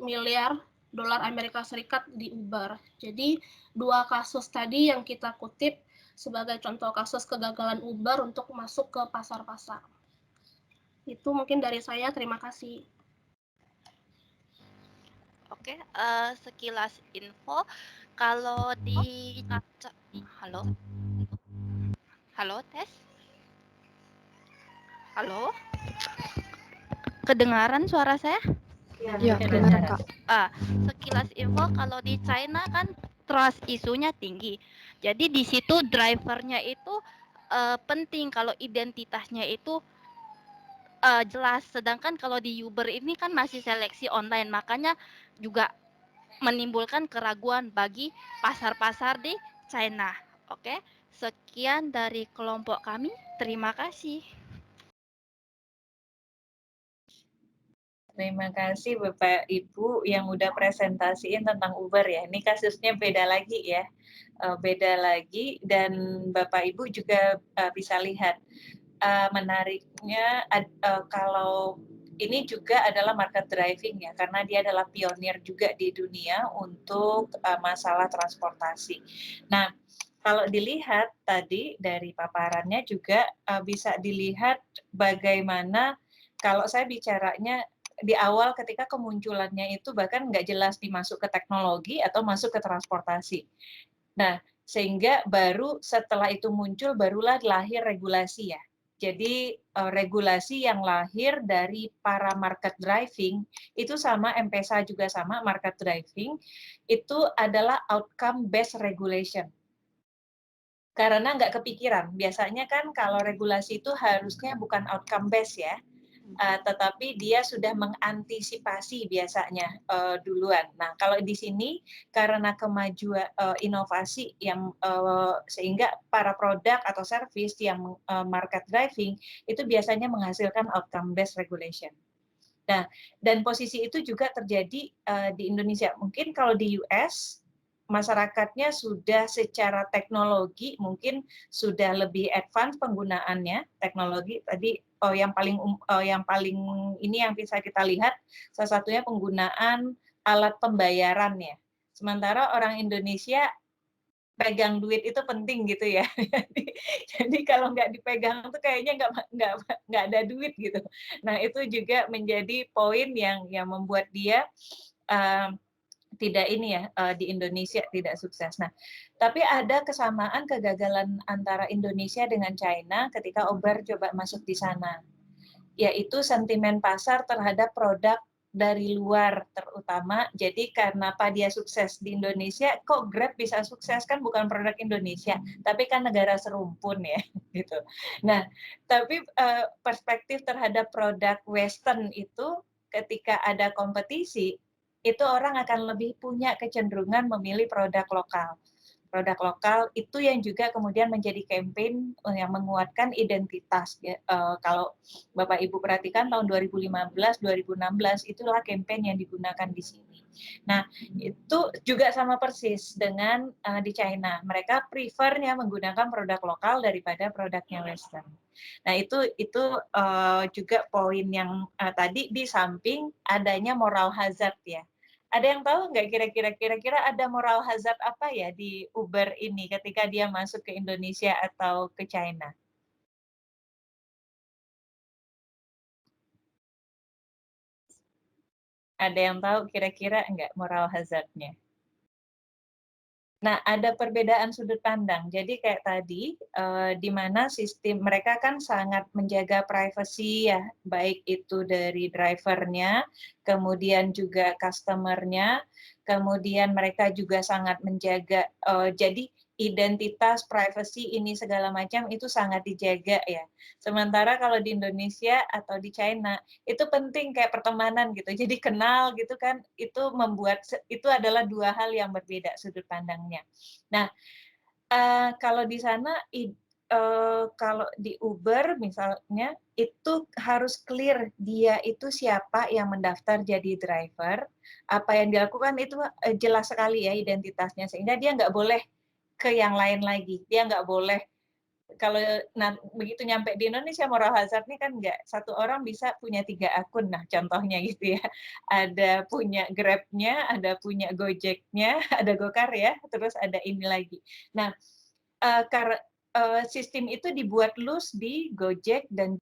Speaker 13: miliar dolar Amerika Serikat di Uber. Jadi 2 kasus tadi yang kita kutip sebagai contoh kasus kegagalan Uber untuk masuk ke pasar-pasar. Itu mungkin dari saya, terima kasih.
Speaker 11: Oke, sekilas info, kalau di halo tes, halo, kedengaran suara saya?
Speaker 6: Ya, kedengaran Kak.
Speaker 11: Sekilas info, kalau di China kan trust isunya tinggi, jadi di situ drivernya itu penting kalau identitasnya itu jelas, sedangkan kalau di Uber ini kan masih seleksi online, makanya juga menimbulkan keraguan bagi pasar-pasar di China. Oke, sekian dari kelompok kami, terima kasih.
Speaker 1: Terima kasih Bapak Ibu yang udah presentasiin tentang Uber ya. Ini kasusnya beda lagi ya, beda lagi, dan Bapak Ibu juga bisa lihat menariknya kalau ini juga adalah market driving ya, karena dia adalah pionir juga di dunia untuk masalah transportasi. Nah, kalau dilihat tadi dari paparannya juga bisa dilihat bagaimana, kalau saya bicaranya di awal ketika kemunculannya itu bahkan nggak jelas dimasuk ke teknologi atau masuk ke transportasi. Nah, sehingga baru setelah itu muncul barulah lahir regulasi ya. Jadi regulasi yang lahir dari para market driving itu sama M-Pesa juga sama market driving itu adalah outcome based regulation. Karena nggak kepikiran, biasanya kan kalau regulasi itu harusnya bukan outcome based ya, tetapi dia sudah mengantisipasi biasanya duluan. Nah, kalau di sini karena kemajuan inovasi yang sehingga para produk atau service yang market driving itu biasanya menghasilkan outcome based regulation. Nah, dan posisi itu juga terjadi di Indonesia. Mungkin kalau di US masyarakatnya sudah secara teknologi mungkin sudah lebih advance penggunaannya teknologi tadi yang paling ini yang bisa kita lihat salah satunya penggunaan alat pembayarannya. Sementara orang Indonesia pegang duit itu penting gitu ya. Jadi kalau nggak dipegang tuh kayaknya nggak ada duit gitu. Nah itu juga menjadi poin yang membuat dia tidak ini ya di Indonesia tidak sukses. Nah, tapi ada kesamaan kegagalan antara Indonesia dengan China ketika Uber coba masuk di sana, yaitu sentimen pasar terhadap produk dari luar terutama. Jadi karena dia sukses di Indonesia, kok Grab bisa sukses kan bukan produk Indonesia, tapi kan negara serumpun ya gitu. Nah, tapi perspektif terhadap produk Western itu ketika ada kompetisi itu orang akan lebih punya kecenderungan memilih produk lokal. Produk lokal itu yang juga kemudian menjadi campaign yang menguatkan identitas. Ya. Kalau Bapak Ibu perhatikan tahun 2015, 2016 itulah campaign yang digunakan di sini. Nah itu juga sama persis dengan di China. Mereka prefernya menggunakan produk lokal daripada produknya Western. Nah itu juga poin yang tadi di samping adanya moral hazard ya. Ada yang tahu nggak kira-kira ada moral hazard apa ya di Uber ini ketika dia masuk ke Indonesia atau ke China? Ada yang tahu kira-kira nggak moral hazard-nya? Nah, ada perbedaan sudut pandang. Jadi kayak tadi, di mana sistem mereka kan sangat menjaga privasi ya, baik itu dari drivernya, kemudian juga customer-nya, kemudian mereka juga sangat menjaga, jadi identitas, privasi ini segala macam itu sangat dijaga ya. Sementara kalau di Indonesia atau di China, itu penting kayak pertemanan gitu. Jadi kenal gitu kan, itu itu adalah dua hal yang berbeda sudut pandangnya. Nah, kalau di sana kalau di Uber misalnya itu harus clear dia itu siapa yang mendaftar jadi driver, apa yang dilakukan itu jelas sekali ya identitasnya sehingga dia nggak boleh ke yang lain lagi. Dia nggak boleh kalau begitu nyampe di Indonesia moral hazard-nya kan nggak satu orang bisa punya 3 akun. Nah, contohnya gitu ya. Ada punya Grab-nya, ada punya Gojek-nya, ada Gokar ya, terus ada ini lagi. Nah, sistem itu dibuat loose di Gojek dan